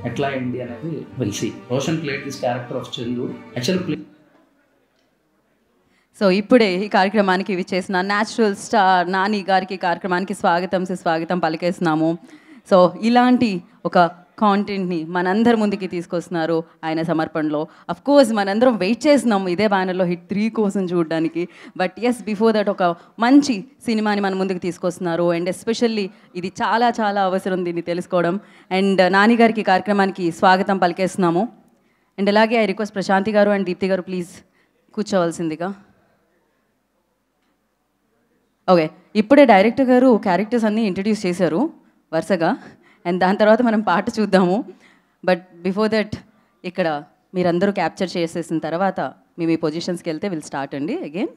ఎట్లా అయింది అనేది will see. Roshan played this character of Chandu actually. So ఇప్పుడే ఈ కార్యక్రమానికి విచ్చేసిన న్యాచురల్ స్టార్ నాని గారికి కార్యక్రమానికి స్వాగతం పలికేస్తున్నాము. సో ఇలాంటి ఒక కాంటెంట్ని మనందరి ముందుకి తీసుకొస్తున్నారు ఆయన సమర్పణలో. అఫ్ కోర్స్ మనందరం వెయిట్ చేస్తున్నాము ఇదే బ్యానర్లో హిట్ 3 కోసం చూడడానికి. బట్ ఎస్, బిఫోర్ దట్ ఒక మంచి సినిమాని మన ముందుకు తీసుకొస్తున్నారు. అండ్ ఎస్పెషల్లీ ఇది చాలా చాలా అవసరం దీన్ని తెలుసుకోవడం. అండ్ నాని గారికి కార్యక్రమానికి స్వాగతం పలికేస్తున్నాము. అండ్ అలాగే ఐ రిక్వెస్ట్ ప్రశాంతి గారు అండ్ దీప్తి గారు ప్లీజ్ కూర్చోవలసిందిగా. ఓకే, ఇప్పుడే డైరెక్టర్ గారు క్యారెక్టర్స్ అన్నీ ఇంట్రడ్యూస్ చేశారు వరుసగా. అండ్ దాని తర్వాత మనం పాట చూద్దాము. బట్ బిఫోర్ దట్ ఇక్కడ మీరందరూ క్యాప్చర్ చేసేసిన తర్వాత మేము ఈ పొజిషన్స్కి వెళ్తే విల్ స్టార్ట్ అండి అగైన్.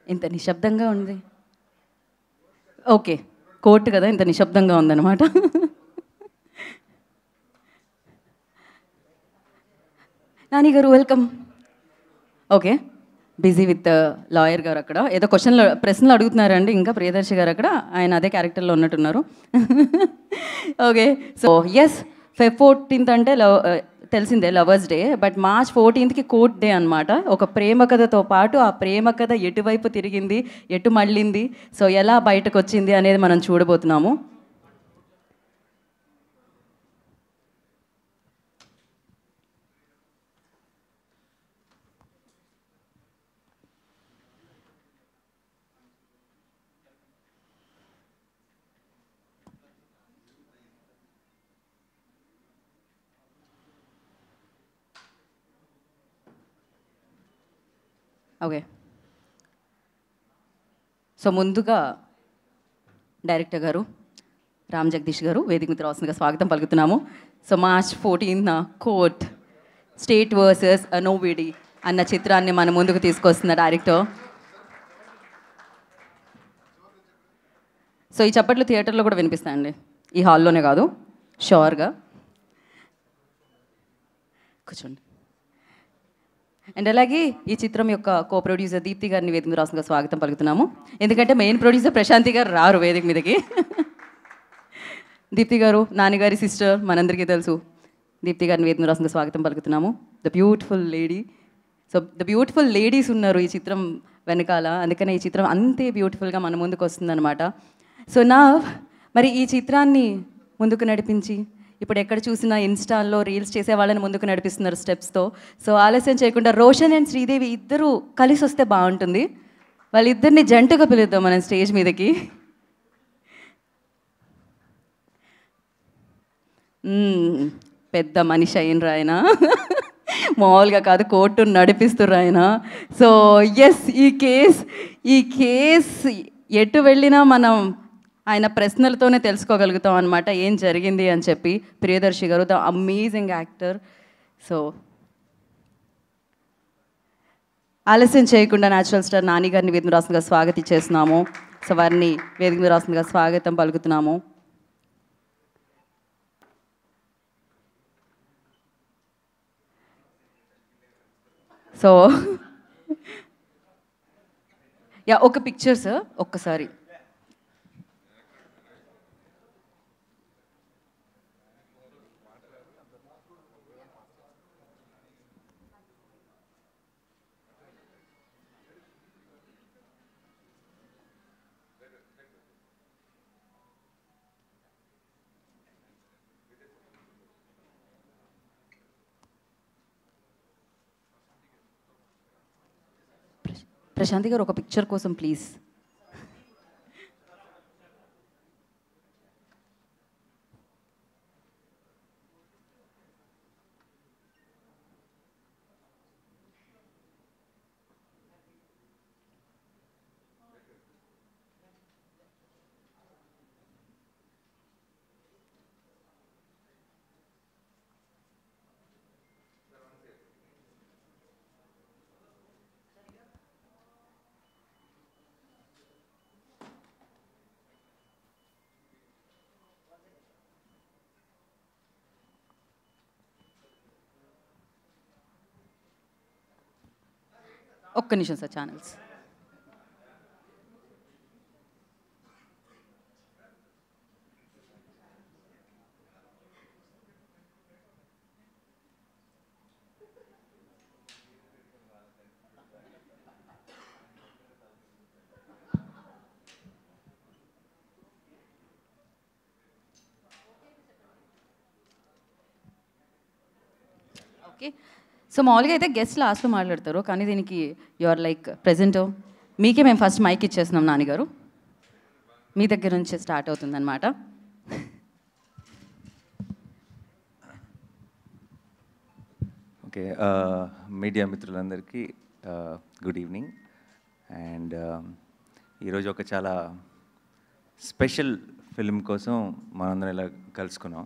ఇంత నిశ్శబ్దంగా ఉంది. ఓకే, కోర్టు కదా, ఇంత నిశ్శబ్దంగా ఉందన్నమాట. నాని గారు welcome. Okay, busy with lawyer గారు అక్కడ ఏదో ప్రశ్నలు అడుగుతున్నారండి. ఇంకా ప్రియదర్శి గారు అక్కడ, ఆయన అదే క్యారెక్టర్లో ఉన్నట్టున్నారు. Okay, so yes, Feb 14th అంటే తెలిసిందే lovers day. But March 14th court day అనమాట. ఒక ప్రేమ కథతో పాటు ఆ ప్రేమ కథ ఎటువైపు తిరిగింది, ఎటు మళ్ళింది, సో ఎలా బయటకు వచ్చింది అనేది మనం చూడబోతున్నాము. ఓకే, సో ముందుగా డైరెక్టర్ గారు రామ్ జగదీష్ గారు వేదిక మీద రావాల్సిందిగా స్వాగతం పలుకుతున్నాము. So March 14th court state versus nobody అన్న చిత్రాన్ని మన ముందుకు తీసుకొస్తున్న డైరెక్టర్. సో ఈ చప్పట్లు థియేటర్లో కూడా వినిపిస్తాయండి, ఈ హాల్లోనే కాదు, షూర్గా. కూర్చోండి. అండ్ అలాగే ఈ చిత్రం యొక్క కో ప్రొడ్యూసర్ దీప్తి గారిని వేదిక మీద రాష్ట్రంగా స్వాగతం పలుకుతున్నాము. ఎందుకంటే మెయిన్ ప్రొడ్యూసర్ ప్రశాంతి గారు రారు వేదిక మీదకి. దీప్తి గారు నాన్నగారి సిస్టర్, మనందరికీ తెలుసు. దీప్తి గారిని వేదిక మీద రాష్ట్రంగా స్వాగతం పలుకుతున్నాము. The beautiful lady. So the beautiful ladies ఉన్నారు ఈ చిత్రం వెనకాల, అందుకనే ఈ చిత్రం అంతే బ్యూటిఫుల్గా మన ముందుకు వస్తుందన్నమాట. సో మరి ఈ చిత్రాన్ని ముందుకు నడిపించి ఇప్పుడు ఎక్కడ చూసినా ఇన్స్టాల్లో రీల్స్ చేసే వాళ్ళని ముందుకు నడిపిస్తున్నారు స్టెప్స్తో. సో ఆలస్యం చేయకుండా రోషన్ అండ్ శ్రీదేవి ఇద్దరు కలిసి వస్తే బాగుంటుంది. వాళ్ళిద్దరిని జంటగా పిలుద్దాం మనం స్టేజ్ మీదకి. పెద్ద మనిషి అయినరు ఆయన, మామూలుగా కాదు, కోర్టు నడిపిస్తున్నారు ఆయన. సో ఎస్, ఈ కేస్ ఎటు వెళ్ళినా మనం ఆయన ప్రశ్నలతోనే తెలుసుకోగలుగుతాం అనమాట ఏం జరిగింది అని చెప్పి. ప్రియదర్శి గారు ద అమేజింగ్ యాక్టర్. సో ఆలస్యం చేయకుండా న్యాచురల్ స్టార్ నాని గారిని వేదిక రాష్ట్రంగా స్వాగతించేస్తున్నాము. సో వారిని వేదిక రాష్ట్రంగా స్వాగతం పలుకుతున్నాము. సో ఒక పిక్చర్ సార్ ఒక్కసారి. ప్రశాంతి గారు ఒక పిక్చర్ కోసం ప్లీజ్. ఒక్క నిమిషం సార్ ఛానల్స్. ఓకే, సో మామూలుగా అయితే గెస్ట్ లాస్ట్లో మాట్లాడతారు, కానీ దీనికి యు ఆర్ లైక్ ప్రెజెంట్. మీకే మేము ఫస్ట్ మైక్ ఇచ్చేస్తున్నాం నాన్నగారు, మీ దగ్గర నుంచి స్టార్ట్ అవుతుందన్నమాట. ఓకే, మీడియా మిత్రులందరికీ గుడ్ ఈవినింగ్. అండ్ ఈరోజు ఒక చాలా స్పెషల్ ఫిల్మ్ కోసం మనందరం ఇలా కలుసుకున్నాం.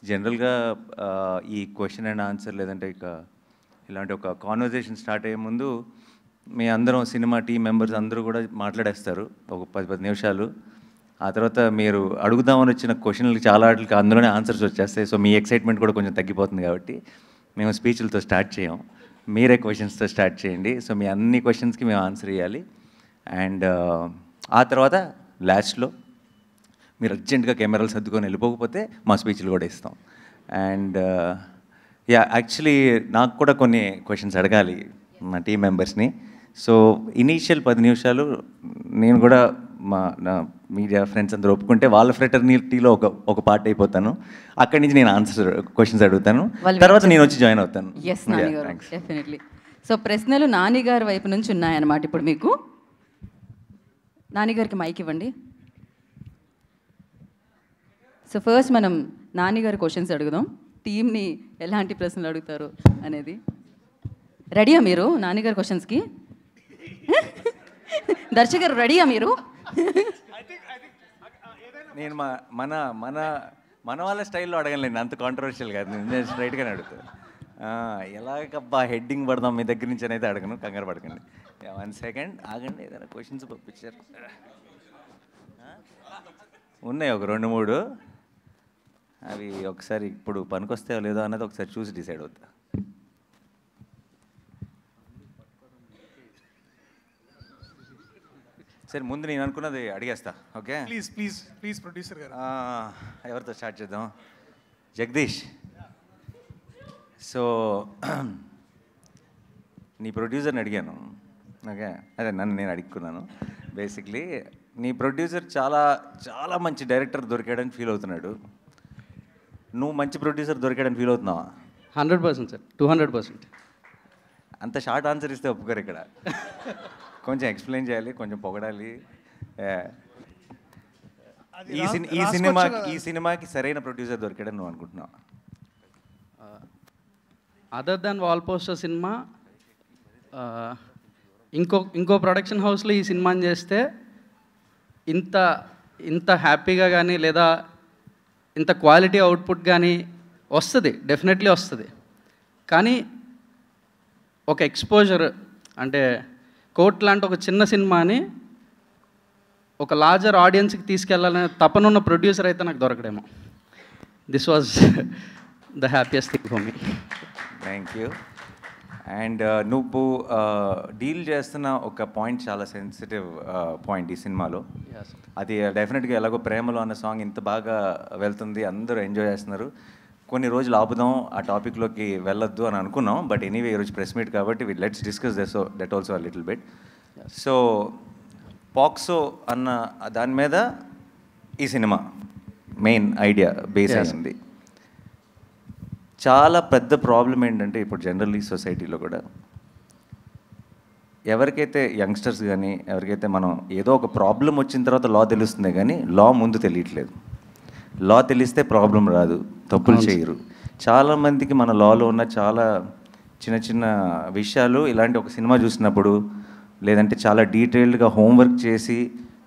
జనరల్గా ఈ క్వశ్చన్ అండ్ ఆన్సర్ లేదంటే ఇక ఇలాంటి ఒక కాన్వర్జేషన్ స్టార్ట్ అయ్యే ముందు మీ అందరం సినిమా టీం మెంబర్స్ అందరూ కూడా మాట్లాడేస్తారు ఒక 10 నిమిషాలు. ఆ తర్వాత మీరు అడుగుదామని వచ్చిన క్వశ్చన్లకి చాలా వాటికి అందులోనే ఆన్సర్స్ వచ్చేస్తాయి. సో మీ ఎక్సైట్మెంట్ కూడా కొంచెం తగ్గిపోతుంది కాబట్టి మేము స్పీచ్లతో స్టార్ట్ చేయం, మీరే క్వశ్చన్స్తో స్టార్ట్ చేయండి. సో మీ అన్ని క్వశ్చన్స్కి మేము ఆన్సర్ ఇవ్వాలి. అండ్ ఆ తర్వాత లాస్ట్లో మీరు అర్జెంట్గా కెమెరాలు సర్దుకొని వెళ్ళిపోకపోతే మా స్పీచ్లు కూడా ఇస్తాం. అండ్ యాక్చువల్లీ నాకు కూడా కొన్ని క్వశ్చన్స్ అడగాలి మా టీం మెంబర్స్ని. సో ఇనీషియల్ 10 నిమిషాలు నేను కూడా నా మీడియా ఫ్రెండ్స్ అందరూ ఒప్పుకుంటే వాళ్ళ ఫ్రెటర్నిటీలో ఒక పార్ట్ అయిపోతాను. అక్కడి నుంచి నేను క్వశ్చన్స్ అడుగుతాను, తర్వాత నేను వచ్చి జాయిన్ అవుతాను. ఎస్ నాన్నగారు, డెఫినెట్లీ. సో ప్రశ్నలు నాన్నగారి వైపు నుంచి ఉన్నాయన్నమాట. ఇప్పుడు మీకు నాన్నగారికి మైక్ ఇవ్వండి. సో ఫస్ట్ మనం నాన్నగారి క్వశ్చన్స్ అడుగుదాం, టీమ్ని ఎలాంటి ప్రశ్నలు అడుగుతారు అనేది. రెడీయా మీరు నాన్నగారి క్వశ్చన్స్కి? దర్శకరు రెడీయా మీరు? నేను మన మన మన వాళ్ళ స్టైల్లో అడగలేండి, అంత కాంట్రవర్షియల్ కాదు. నేను స్ట్రైట్గానే అడుగుతాను. ఎలాగబ్బా హెడ్డింగ్ పడదాం మీ దగ్గర నుంచి అనేది అడగను, కంగారు పడకండి. 1 సెకండ్ ఆగండి. ఏదైనా క్వశ్చన్స్ పంపించారు ఉన్నాయి ఒక 2-3. అవి ఒకసారి ఇప్పుడు పనికొస్తాయో లేదో అన్నది ఒకసారి చూసి డిసైడ్ అవుతా. సరే, ముందు నేను అనుకున్నది అడిగేస్తా. Okay, please please please producer గారు. ఎవరితో స్టార్ట్ చేద్దాం? జగదీష్. సో నీ ప్రొడ్యూసర్ని అడిగాను. ఓకే, అదే నన్ను నేను అడుక్కున్నాను. బేసిక్లీ నీ ప్రొడ్యూసర్ చాలా చాలా మంచి డైరెక్టర్ దొరికాడని ఫీల్ అవుతున్నాడు. నువ్వు మంచి ప్రొడ్యూసర్ దొరికాడని ఫీల్ అవుతున్నావా? 100% సార్, 200%. అంత షార్ట్ ఆన్సర్ ఇస్తే ఒప్పుకోరు ఇక్కడ. కొంచెం ఎక్స్ప్లెయిన్ చేయాలి, కొంచెం పొగడాలి. ఈ సినిమాకి సరైన ప్రొడ్యూసర్ దొరికాడని నువ్వు అనుకుంటున్నావా? Other than wall poster cinema, ఇంకో ప్రొడక్షన్ హౌస్లో ఈ సినిమాని చేస్తే ఇంత హ్యాపీగా కానీ లేదా ఇంత క్వాలిటీ అవుట్పుట్ కానీ వస్తుంది, డెఫినెట్లీ వస్తుంది. కానీ ఒక ఎక్స్పోజర్ అంటే కోర్ట్ లాంటి ఒక చిన్న సినిమాని ఒక లార్జర్ ఆడియన్స్కి తీసుకెళ్లాలనే తపనున్న ప్రొడ్యూసర్ అయితే నాకు దొరకడేమో. This was the happiest thing for me. Thank you. And నువ్వు డీల్ చేస్తున్న ఒక పాయింట్ చాలా సెన్సిటివ్ పాయింట్ ఈ సినిమాలో. అది డెఫినెట్గా ఎలాగో ప్రేమలో అన్న సాంగ్ ఇంత బాగా వెళ్తుంది, అందరూ ఎంజాయ్ చేస్తున్నారు. కొన్ని రోజులు ఆపుదాం, ఆ టాపిక్లోకి వెళ్ళొద్దు అని అనుకున్నాం. బట్ ఎనీవే ఈరోజు ప్రెస్ మీట్ కాబట్టి let's discuss that also a little bit. So POCSO అన్న దాని మీద ఈ సినిమా మెయిన్ ఐడియా బేస్ అయింది. చాలా పెద్ద ప్రాబ్లం ఏంటంటే ఇప్పుడు జనరల్లీ సొసైటీలో కూడా ఎవరికైతే యంగ్స్టర్స్ కానీ ఎవరికైతే మనం ఏదో ఒక ప్రాబ్లం వచ్చిన తర్వాత లా తెలుస్తుంది కానీ లా ముందు తెలియట్లేదు. లా తెలిస్తే ప్రాబ్లం రాదు, తప్పులు చేయరు. చాలామందికి మన లాలో ఉన్న చాలా చిన్న చిన్న విషయాలు ఇలాంటి ఒక సినిమా చూసినప్పుడు లేదంటే చాలా డీటెయిల్డ్గా హోంవర్క్ చేసి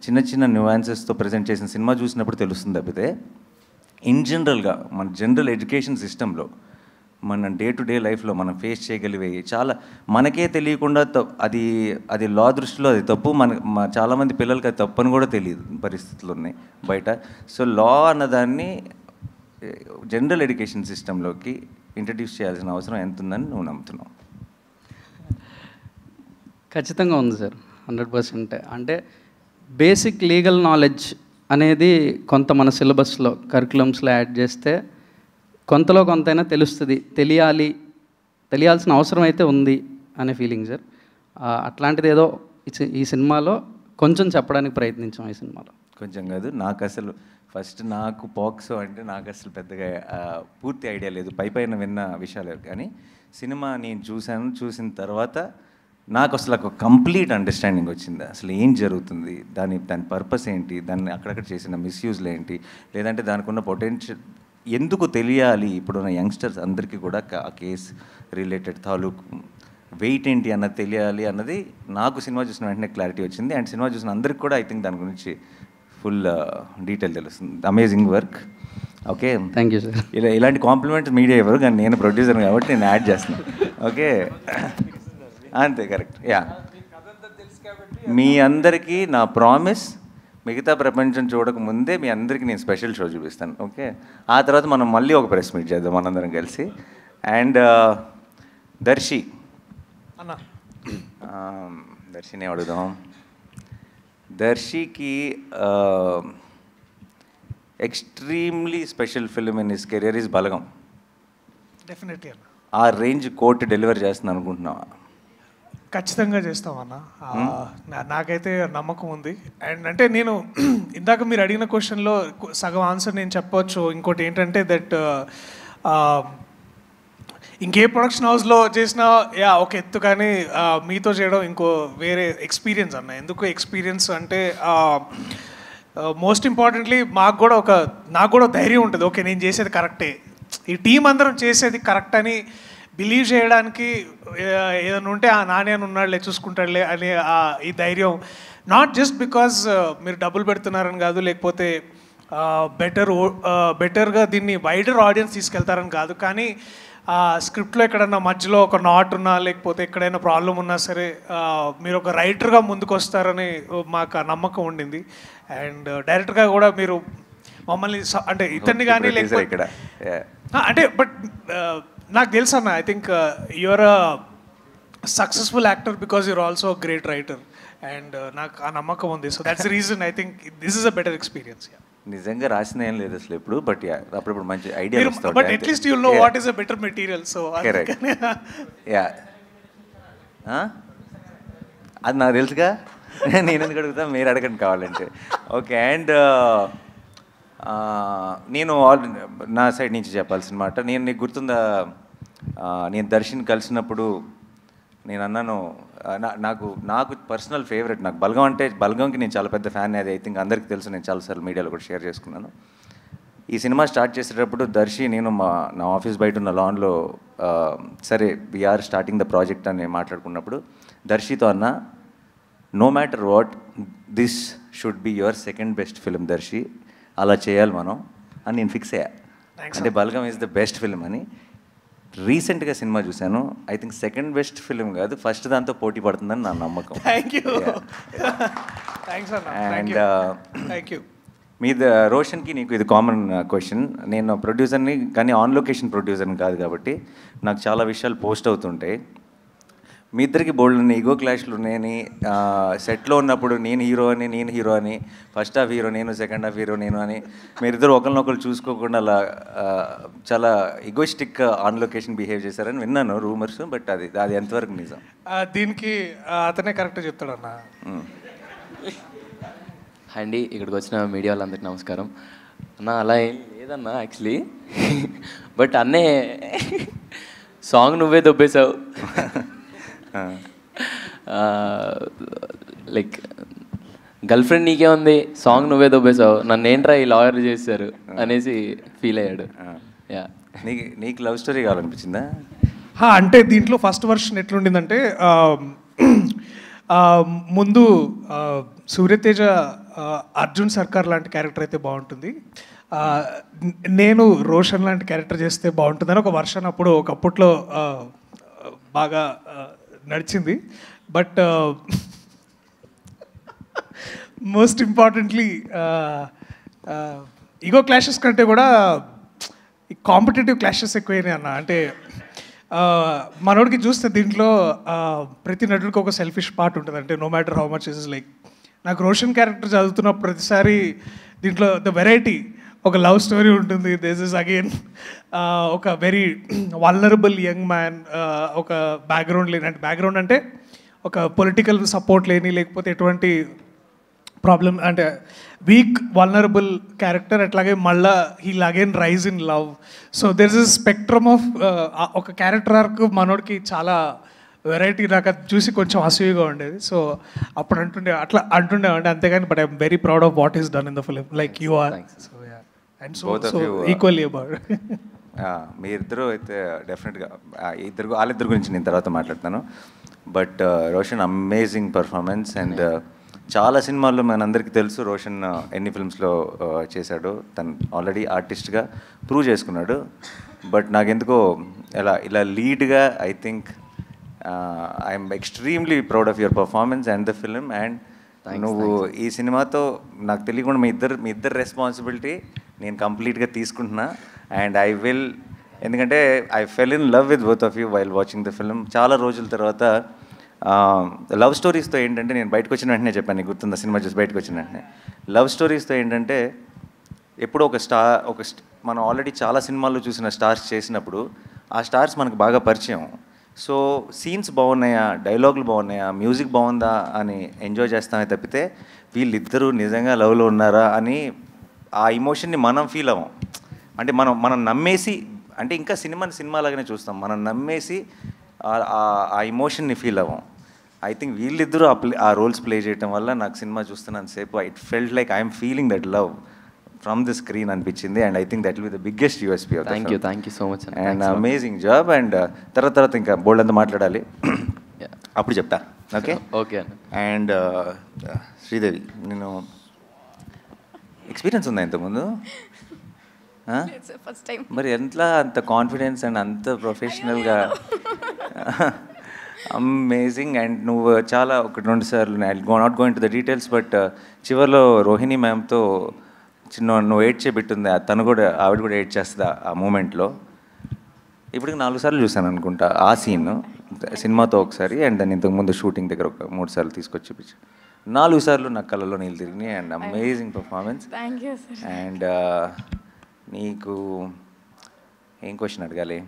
చిన్న చిన్న న్యూయాన్సెస్తో ప్రజెంట్ చేసిన సినిమా చూసినప్పుడు తెలుస్తుంది. తప్పితే ఇన్ జనరల్గా మన జనరల్ ఎడ్యుకేషన్ సిస్టంలో మన డే టు డే లైఫ్లో మనం ఫేస్ చేయగలిగేవి చాలా మనకే తెలియకుండా అది లా దృష్టిలో అది తప్పు. చాలామంది పిల్లలకి అది తప్పు అని కూడా తెలియదు పరిస్థితులు ఉన్నాయి బయట. సో లా అన్నదాన్ని జనరల్ ఎడ్యుకేషన్ సిస్టంలోకి ఇంట్రడ్యూస్ చేయాల్సిన అవసరం ఎంత ఉందని నువ్వు నమ్ముతున్నావు? ఖచ్చితంగా ఉంది సార్, 100%. అంటే బేసిక్ లీగల్ నాలెడ్జ్ అనేది కొంత మన సిలబస్లో కరికులమ్స్లో యాడ్ చేస్తే కొంతలో కొంతైనా తెలుస్తుంది, తెలియాల్సిన అవసరం అయితే ఉంది అనే ఫీలింగ్ సార్. అట్లాంటిది ఏదో ఈ సినిమాలో కొంచెం చెప్పడానికి ప్రయత్నించాం. ఈ సినిమాలో కొంచెం కాదు, నాకు అసలు ఫస్ట్ నాకు పాక్సో అంటే నాకు అసలు పెద్దగా పూర్తి ఐడియా లేదు, పైన విన్న విషయాలు. కానీ సినిమా నేను చూసిన తర్వాత నాకు అసలు ఒక కంప్లీట్ అండర్స్టాండింగ్ వచ్చింది. అసలు ఏం జరుగుతుంది, దాని పర్పస్ ఏంటి, దాన్ని అక్కడక్కడ చేసిన మిస్యూజ్లు ఏంటి, లేదంటే దానికి ఉన్న పొటెన్షియల్ ఎందుకు తెలియాలి ఇప్పుడున్న యంగ్స్టర్స్ అందరికీ కూడా ఆ కేస్ రిలేటెడ్ తాలూకు వెయిట్ ఏంటి అన్నది తెలియాలి అన్నది నాకు సినిమా చూసిన వెంటనే క్లారిటీ వచ్చింది. అండ్ సినిమా చూసిన అందరికి కూడా ఐ థింక్ దాని గురించి ఫుల్ డీటెయిల్ తెలుస్తుంది. Amazing work. Okay, thank you sir. ఇలాంటి కాంప్లిమెంట్స్ మీడియా ఎవరు, కానీ నేను ప్రొడ్యూసర్ కాబట్టి నేను యాడ్ చేస్తున్నాను. ఓకే, అంతే, కరెక్ట్. యా, మీ అందరికీ నా ప్రామిస్, మిగతా ప్రపంచం చూడక ముందే మీ అందరికీ నేను స్పెషల్ షో చూపిస్తాను. ఓకే, ఆ తర్వాత మనం మళ్ళీ ఒక ప్రెస్ మీట్ చేద్దాం మనందరం కలిసి. అండ్ దర్శి అన్న, దర్శిని అడుగుదాం. దర్శికి extremely special film in his career is Balagam. Definitely అన్న, ఆ రేంజ్ కోర్టు డెలివర్ చేస్తున్నాను అనుకుంటున్నావా? ఖచ్చితంగా చేస్తామన్న. నాకైతే నమ్మకం ఉంది. అండ్ అంటే నేను ఇందాక మీరు అడిగిన క్వశ్చన్లో సగం ఆన్సర్ నేను చెప్పవచ్చు. ఇంకోటి ఏంటంటే దట్ ఇంకే ప్రొడక్షన్ హౌస్లో చేసినా ఒక ఎత్తు, కానీ మీతో చేయడం ఇంకో వేరే ఎక్స్పీరియన్స్ అన్న. ఎందుకు ఎక్స్పీరియన్స్ అంటే మోస్ట్ ఇంపార్టెంట్లీ నాకు కూడా ధైర్యం ఉంటుంది. ఓకే, నేను చేసేది కరెక్టే, ఈ టీం అందరం చేసేది కరెక్ట్ అని బిలీవ్ చేయడానికి ఏదైనా ఉంటే నాని అని ఉన్నాడులే, చూసుకుంటాడులే అనే ఈ ధైర్యం. నాట్ జస్ట్ బికాజ్ మీరు డబ్బులు పెడుతున్నారని కాదు, లేకపోతే బెటర్గా దీన్ని వైడర్ ఆడియన్స్ తీసుకెళ్తారని కాదు, కానీ స్క్రిప్ట్లో ఎక్కడన్నా మధ్యలో ఒక నాట్ ఉన్నా, లేకపోతే ఎక్కడైనా ప్రాబ్లం ఉన్నా సరే మీరు ఒక రైటర్గా ముందుకు వస్తారని మాకు ఆ నమ్మకం ఉండింది. అండ్ డైరెక్టర్గా కూడా మీరు మమ్మల్ని అంటే ఇతన్ని కానీ లేకపోతే ఇక్కడ అంటే బట్ నాకు తెలుసు అన్న, I think your a successful actor because you're also great writer. And నాకు ఆ నమ్మకం ఉంది. So that's the reason I think this is a better experience. నిజంగా రాసిన ఏం లేదు అసలు ఎప్పుడు, బట్ అప్పుడప్పుడు మంచి ఐడియా వస్తుంది. But at least you know what is a better material. So yeah, అది నాకు తెలుసుగా, నేను ఎందుకు అడుగుతా, మీరు అడగండి కావాలంటే. ఓకే, అండ్ నేను నా సైడ్ నుంచి చెప్పాల్సిన మాట, నేను నీకు గుర్తుందా, నేను దర్శన్ కలిసినప్పుడు నేను అన్నాను, నాకు పర్సనల్ ఫేవరెట్, నాకు బలగం అంటే, బలగంకి నేను చాలా పెద్ద ఫ్యాన్. అది ఐ థింక్ అందరికీ తెలుసు, నేను చాలాసార్లు మీడియాలో కూడా షేర్ చేసుకున్నాను. ఈ సినిమా స్టార్ట్ చేసేటప్పుడు దర్శి నేను నా ఆఫీస్ బయట ఉన్న లాన్లో సరే వీఆర్ స్టార్టింగ్ ద ప్రాజెక్ట్ అని మాట్లాడుకున్నప్పుడు దర్శితో అన్న, no matter what, this should be your second best film Darshi, అలా చేయాలి మనం అని నేను ఫిక్స్ అయ్యా. అంటే Balagam is the best film అని. రీసెంట్గా సినిమా చూశాను, I think second best film కాదు, ఫస్ట్ దాంతో పోటీ పడుతుందని నా నమ్మకం. అండ్ మీ రోషన్కి నీకు ఇది కామన్ క్వశ్చన్. నేను ప్రొడ్యూసర్ని, కానీ ఆన్ లొకేషన్ ప్రొడ్యూసర్ని కాదు కాబట్టి నాకు చాలా విషయాలు పోస్ట్ అవుతుంటాయి. మీ ఇద్దరికి బోల్డ్ ఈగో క్లాష్లు ఉన్నాయని, సెట్లో ఉన్నప్పుడు నేను హీరో అని, ఫస్ట్ హాఫ్ హీరో నేను, సెకండ్ హాఫ్ హీరో నేను అని మీరిద్దరు ఒకరినొకరు చూసుకోకుండా అలా చాలా ఈగోయిస్టిక్ ఆన్ లొకేషన్ బిహేవ్ చేశారని విన్నాను రూమర్స్, బట్ అది ఎంతవరకు నిజం? దీనికి అతనే కరెక్ట్ చెప్తాడన్నా. అండి, ఇక్కడికి వచ్చిన మీడియా వాళ్ళందరికీ నమస్కారం అన్న. అలా ఏం లేదన్నా యాక్చువల్లీ, బట్ అన్నే సాంగ్ నువ్వే దొబ్బేశావు. లైక్ గర్ల్ ఫ్రెండ్ నీకే ఉంది, సాంగ్ నువ్వే దొబ్బేశావు, నన్ను ఏంట్రా ఈ లాయర్ చేశారు అనేసి ఫీల్ అయ్యాడు. యా, నీకు లవ్ స్టోరీ కావాలనిపించిందా? అంటే దీంట్లో ఫస్ట్ వర్షన్ ఎట్లుండిందంటే, ముందు సూర్యతేజ అర్జున్ సర్కార్ లాంటి క్యారెక్టర్ అయితే బాగుంటుంది, నేను రోషన్ లాంటి క్యారెక్టర్ చేస్తే బాగుంటుందని ఒక వర్షన్ అప్పుడు ఒకప్పట్లో బాగా నడిచింది. But most importantly ego clashes కంటే కూడా కాంపిటేటివ్ క్లాషెస్ ఎక్కువైనాయి అన్న. అంటే మనోడికి చూస్తే దీంట్లో ప్రతి నటుడికి ఒక సెల్ఫిష్ పార్ట్ ఉంటుంది. అంటే no matter how much is like నాకు రోషన్ క్యారెక్టర్ చదువుతున్న ప్రతిసారి దీంట్లో ద వెరైటీ ఒక లవ్ స్టోరీ ఉంటుంది. దిస్ ఇస్ అగైన్ ఒక వెరీ వల్నరబుల్ యంగ్ మ్యాన్, ఒక బ్యాక్గ్రౌండ్ లేని, అంటే బ్యాక్గ్రౌండ్ అంటే ఒక పొలిటికల్ సపోర్ట్ లేని, లేకపోతే ఎటువంటి ప్రాబ్లమ్ అంటే వీక్ వల్నరబుల్ క్యారెక్టర్. అట్లాగే మళ్ళా heal again rise in love. So there is spectrum of ఒక క్యారెక్టర్ ఆర్క్ మనోడికి చాలా వెరైటీ. నాకు అది చూసి కొంచెం అసూయగా ఉండేది. సో అప్పుడు అట్లా అంటుండేవండి, అంతేగాని but I'm very proud of what is done in the film like you are. So yeah and so equally about. మీరిద్దరూ అయితే డెఫినెట్గా వాళ్ళిద్దరి గురించి నేను తర్వాత మాట్లాడతాను. But Roshan amazing performance. And చాలా సినిమాల్లో మనందరికీ తెలుసు రోషన్ ఎన్ని ఫిల్మ్స్లో చేశాడు. తను ఆల్రెడీ ఆర్టిస్ట్గా ప్రూవ్ చేసుకున్నాడు. బట్ నాకెందుకో ఇలా లీడ్గా I think I'm extremely proud of your performance and the film. And నువ్వు ఈ సినిమాతో నాకు తెలియకుండా మీ ఇద్దరు రెస్పాన్సిబిలిటీ నేను కంప్లీట్గా తీసుకుంటున్నా. అండ్ ఐ విల్, ఎందుకంటే I fell in love with both of you while watching the film. చాలా రోజుల తర్వాత లవ్ స్టోరీస్తో ఏంటంటే, నేను బయటకు వచ్చిన వెంటనే చెప్పాను, నీకు గుర్తుందా సినిమా చూసి బయటకు వచ్చిన వెంటనే, లవ్ స్టోరీస్తో ఏంటంటే ఎప్పుడో మనం ఆల్రెడీ చాలా సినిమాల్లో చూసిన స్టార్స్ చేసినప్పుడు ఆ స్టార్స్ మనకు బాగా పరిచయం. సో సీన్స్ బాగున్నాయా, డైలాగులు బాగున్నాయా, మ్యూజిక్ బాగుందా అని ఎంజాయ్ చేస్తామే తప్పితే వీళ్ళిద్దరూ నిజంగా లవ్లో ఉన్నారా అని ఆ ఇమోషన్ని మనం ఫీల్ అవ్వం. అంటే మనం నమ్మేసి, అంటే ఇంకా సినిమాలాగానే చూస్తాం, మనం నమ్మేసి ఆ ఇమోషన్ని ఫీల్ అవ్వం. ఐ థింక్ వీళ్ళిద్దరూ ఆ రోల్స్ ప్లే చేయడం వల్ల నాకు సినిమా చూస్తున్నంత సేపు it felt like I'm feeling that love from the screen అనిపించింది. And I think that will be the biggest USP of the film. Thank you so much and amazing job. And తర్వాత ఇంకా బోల్డ్ అంతా మాట్లాడాలి, అప్పుడు చెప్తా. Okay okay. అండ్ శ్రీదేవి, నేను experience ఉందా ఇంతకుముందు? మరి ఎట్లా అంత కాన్ఫిడెన్స్ అండ్ అంత ప్రొఫెషనల్గా? అమేజింగ్. అండ్ నువ్వు చాలా 1-2 సార్లు, not going to the details, but చివరిలో రోహిణి మ్యామ్తో నువ్వు ఏడ్ చేపెట్టుంది, ఆవిడ కూడా ఏడ్ చేస్తుంది ఆ మూమెంట్లో. ఇప్పటికి 4 సార్లు చూసాను అనుకుంటా ఆ సీన్ సినిమాతో ఒకసారి, అండ్ దాన్ని ఇంతకుముందు షూటింగ్ దగ్గర ఒక 3 సార్లు తీసుకొచ్చి చూపించాను. 4 సార్లు నాకు కళ్ళలో నీళ్ళు తిరిగినాయి. And amazing performance. అండ్ నీకు ఏం క్వశ్చన్ అడగాలి?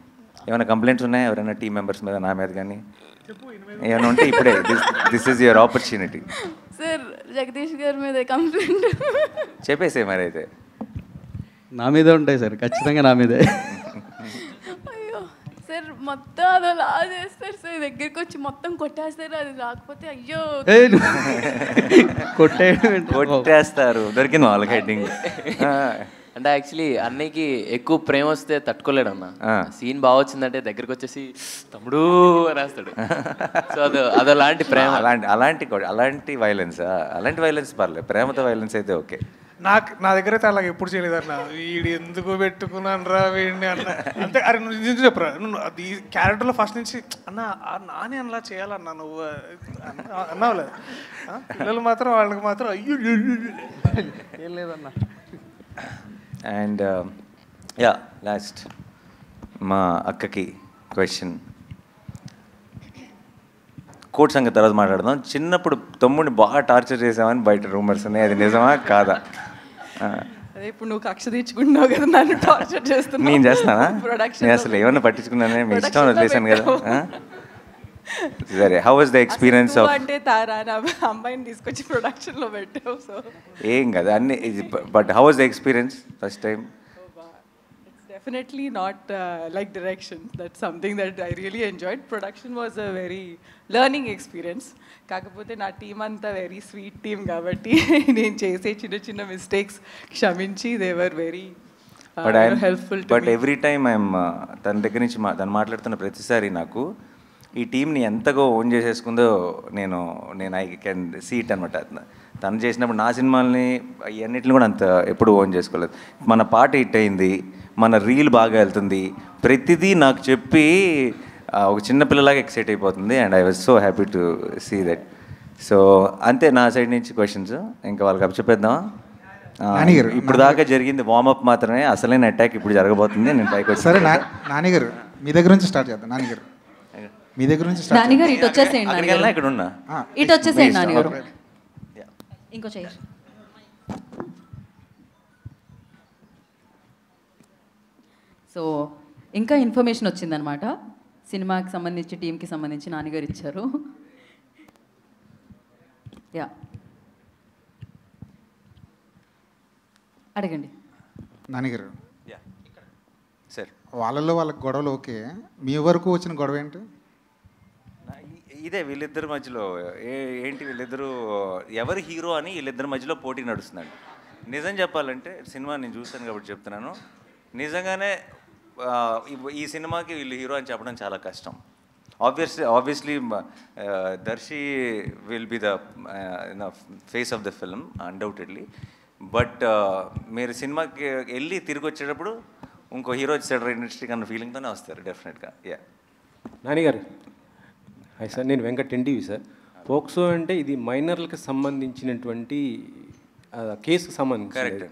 ఏమైనా కంప్లైంట్స్ ఉన్నాయా ఎవరైనా టీం మెంబర్స్ మీద, నా మీద కానీ ఏమైనా ఉంటే ఇప్పుడే this is your opportunity. Sir Jagadish గారి మీద కంప్లైంట్ చెప్పేసే మరి. అయితే నా మీదే ఉంటాయి సార్, ఖచ్చితంగా నా మీదే. అయ్యో సార్, మొత్తం అదలా చేస్తారు సార్, దగ్గరికి వచ్చి మొత్తం కొట్టేస్తారు, అది రాకపోతే అయ్యో కొట్టేస్తారు. దొరికింది వాళ్ళకి హెడ్డింగ్. అంటే యాక్చువల్లీ అన్నయ్యకి ఎక్కువ ప్రేమ వస్తే తట్టుకోలేడు అన్న. సీన్ బాగా వచ్చిందంటే దగ్గరికి వచ్చేసి తమ్ముడు రాస్తాడు. సో అదలాంటి ప్రేమ, అలాంటి వైలెన్స్ పర్లేదు. ప్రేమతో వైలెన్స్ అయితే ఓకే. నా దగ్గర అయితే అలాగ ఎప్పుడు చేయలేదన్న. వీడు ఎందుకు పెట్టుకున్నాను రా వీడిని అన్న. అంతే. అరే నువ్వు నిజం చెప్పరా, నువ్వు అది క్యారెక్టర్లో ఫస్ట్ నుంచి నాని అలా చేయాలన్నా నువ్వు అన్నావులేదు. పిల్లలు మాత్రం వాళ్ళకి మాత్రం అయ్యో ఏం లేదన్నా. అండ్ యా, లాస్ట్ మా అక్కకి క్వశ్చన్. కోర్ట్ సంగతి తర్వాత మాట్లాడదాం. చిన్నప్పుడు తమ్ముడిని బాగా టార్చర్ చేసామని బయట రూమర్స్ ఉన్నాయి, అది నిజమా కాదా? అదే ఇప్పుడు నువ్వు కక్ష తీర్చుకుంటున్నావు కదా, నన్ను టార్చర్ చేస్తున్నావు. నేను చేస్తానా? నేను అసలు ఏమన్నా పట్టించుకున్నానే, మీ ఇష్టం వదిలేసాను కదా. సరే, how was the experience of? అంటే తారా అమ్మాయిని తీసుకొచ్చి ప్రొడక్షన్లో పెట్టావు. సో ఏం కదా అన్ని, but how was the experience first time? Definitely not like direction. That's something that I really enjoyed. Production was a very learning experience. కాకపోతే నా టీమ్ అంతా వెరీ స్వీట్ టీమ్ కాబట్టి నేను చేసే చిన్న మిస్టేక్స్ క్షమించి they were very helpful. But every time I'm తన దగ్గర నుంచి తను మాట్లాడుతున్న ప్రతిసారి నాకు ఈ టీంని ఎంతగా ఓన్ చేసేసుకుందో నేను ఐ కెన్ సీ ఇట్ అనమాట. తను చేసినప్పుడు నా సినిమాల్ని అన్నిటిని కూడా అంత ఎప్పుడు ఓన్ చేసుకోలేదు. మన పాట హిట్ అయింది, మన రీల్ బాగా వెళ్తుంది, ప్రతిదీ నాకు చెప్పి ఒక చిన్నపిల్లలాగా ఎక్సైట్ అయిపోతుంది. And I was so happy to see that. So అంతే నా సైడ్ నుంచి క్వశ్చన్స్. ఇంకా వాళ్ళకి అప్పచెప్పేద్దామా? ఇప్పుడు దాకా జరిగింది వార్మప్ మాత్రమే, అసలైన అటాక్ ఇప్పుడు జరగబోతుంది. నేను పైకి వచ్చి సరే నానిగారు, మీ దగ్గర నుంచి స్టార్ట్ చేద్దాం నాన్నగారు. మీ దగ్గర నుంచి స్టార్ట్ నాని గారు ఇటు వచ్చేసేయండి. నాని అక్కడికి గారు ఇక్కడ ఉన్నా ఇటు వచ్చేసేయండి నాని గారు. ఇంకో చైర్. సో ఇంకా ఇన్ఫర్మేషన్ వచ్చిందనమాట. సినిమాకి సంబంధించి టీంకి సంబంధించి నాన్నగారు ఇచ్చారు. యా అడగండి నాన్నగారు. సార్ వాళ్ళలో వాళ్ళకి గొడవలు ఓకే, మీ వరకు వచ్చిన గొడవ ఏంటి? ఇదే వీళ్ళిద్దరి మధ్యలో ఏంటి వీళ్ళిద్దరూ ఎవరు హీరో అని వీళ్ళిద్దరి మధ్యలో పోటీ నడుస్తుందండి. నిజం చెప్పాలంటే సినిమా నేను చూస్తాను కాబట్టి చెప్తున్నాను, నిజంగానే ఈ సినిమాకి వీళ్ళు హీరో అని చెప్పడం చాలా కష్టం. Obviously Darshi will be the face of the film undoubtedly. But మీరు సినిమాకి వెళ్ళి తిరిగి వచ్చేటప్పుడు ఇంకో హీరో వచ్చాడు ఇండస్ట్రీకి అన్న ఫీలింగ్తోనే వస్తారు డెఫినెట్గా. యా నానిగారు హాయ్ సార్, నేను వెంకట్ ఎన్టీవీ సార్. పోక్సో అంటే ఇది మైనర్లకు సంబంధించినటువంటి కేసుకు సంబంధించి.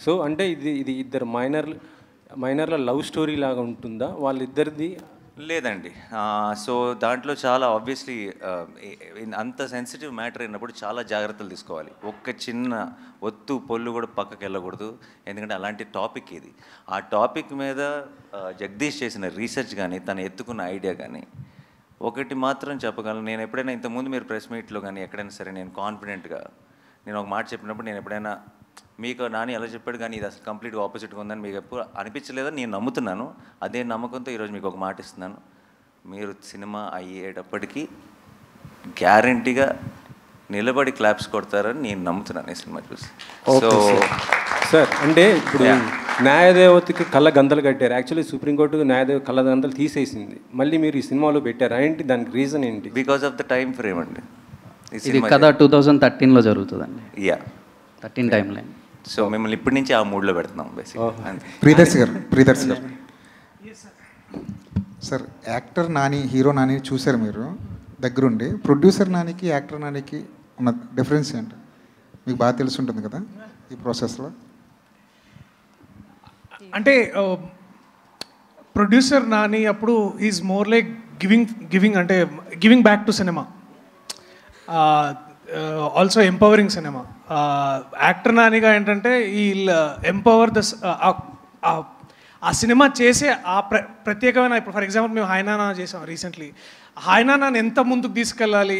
సో అంటే ఇది ఇద్దరు మైనర్ల లవ్ స్టోరీ లాగా ఉంటుందా వాళ్ళిద్దరిది? లేదండి. సో దాంట్లో చాలా ఆబ్వియస్లీ అంత సెన్సిటివ్ మ్యాటర్ అయినప్పుడు చాలా జాగ్రత్తలు తీసుకోవాలి. ఒక్క చిన్న ఒత్తు పొల్లు కూడా పక్కకి వెళ్ళకూడదు, ఎందుకంటే అలాంటి టాపిక్ ఇది. ఆ టాపిక్ మీద జగదీష్ చేసిన రీసెర్చ్ కానీ తను ఎత్తుకున్న ఐడియా కానీ ఒకటి మాత్రం చెప్పగలను, నేను ఎప్పుడైనా ఇంతకుముందు మీరు ప్రెస్ మీట్లో కానీ ఎక్కడైనా సరే నేను కాన్ఫిడెంట్గా నేను ఒక మాట చెప్పినప్పుడు నేను ఎప్పుడైనా మీకు నాని ఎలా చెప్పాడు కానీ ఇది అసలు కంప్లీట్గా ఆపోజిట్గా ఉందని మీకు ఎప్పుడు అనిపించలేదని నేను నమ్ముతున్నాను. అదే నమ్మకంతో ఈరోజు మీకు ఒక మాట ఇస్తున్నాను, మీరు సినిమా అయ్యేటప్పటికీ గ్యారంటీగా నిలబడి క్లాప్స్ కొడతారని నేను నమ్ముతున్నాను ఈ సినిమా చూసి. సో సార్ అంటే ఇప్పుడు న్యాయదేవతకి కళ్ళ గంతలు కట్టారు. యాక్చువల్లీ సుప్రీంకోర్టు న్యాయదేవ కళ్ళ గంతలు తీసేసింది, మళ్ళీ మీరు ఈ సినిమాలో పెట్టారు ఏంటి, దానికి రీజన్ ఏంటి? Because of the time frame అండి. ఇది కథ 2013లో జరుగుతుందండి. Yeah 13 time line. సో మిమ్మల్ని ఇప్పటి నుంచి ఆ మూడ్లో పెడుతున్నాం బేసిక్గా. ప్రియదర్శి గారు sir, actor Nani hero Nani చూశారు మీరు దగ్గరుండి. ప్రొడ్యూసర్ నానికి యాక్టర్ నానికి ఉన్న డిఫరెన్స్ ఏంటి మీకు బాగా తెలిసి ఉంటుంది కదా ఈ ప్రాసెస్లో? అంటే ప్రొడ్యూసర్ నాని అప్పుడు is more like giving back to cinema, also empowering cinema. Actor నానిగా ఏంటంటే ఈ ఎంపవర్ ద ఆ సినిమా చేసే ఆ ప్రత్యేకమైన, ఇప్పుడు ఫర్ ఎగ్జాంపుల్ మేము హాయ్నానా చేసాం రీసెంట్లీ. హాయ్నానాని ఎంత ముందుకు తీసుకెళ్ళాలి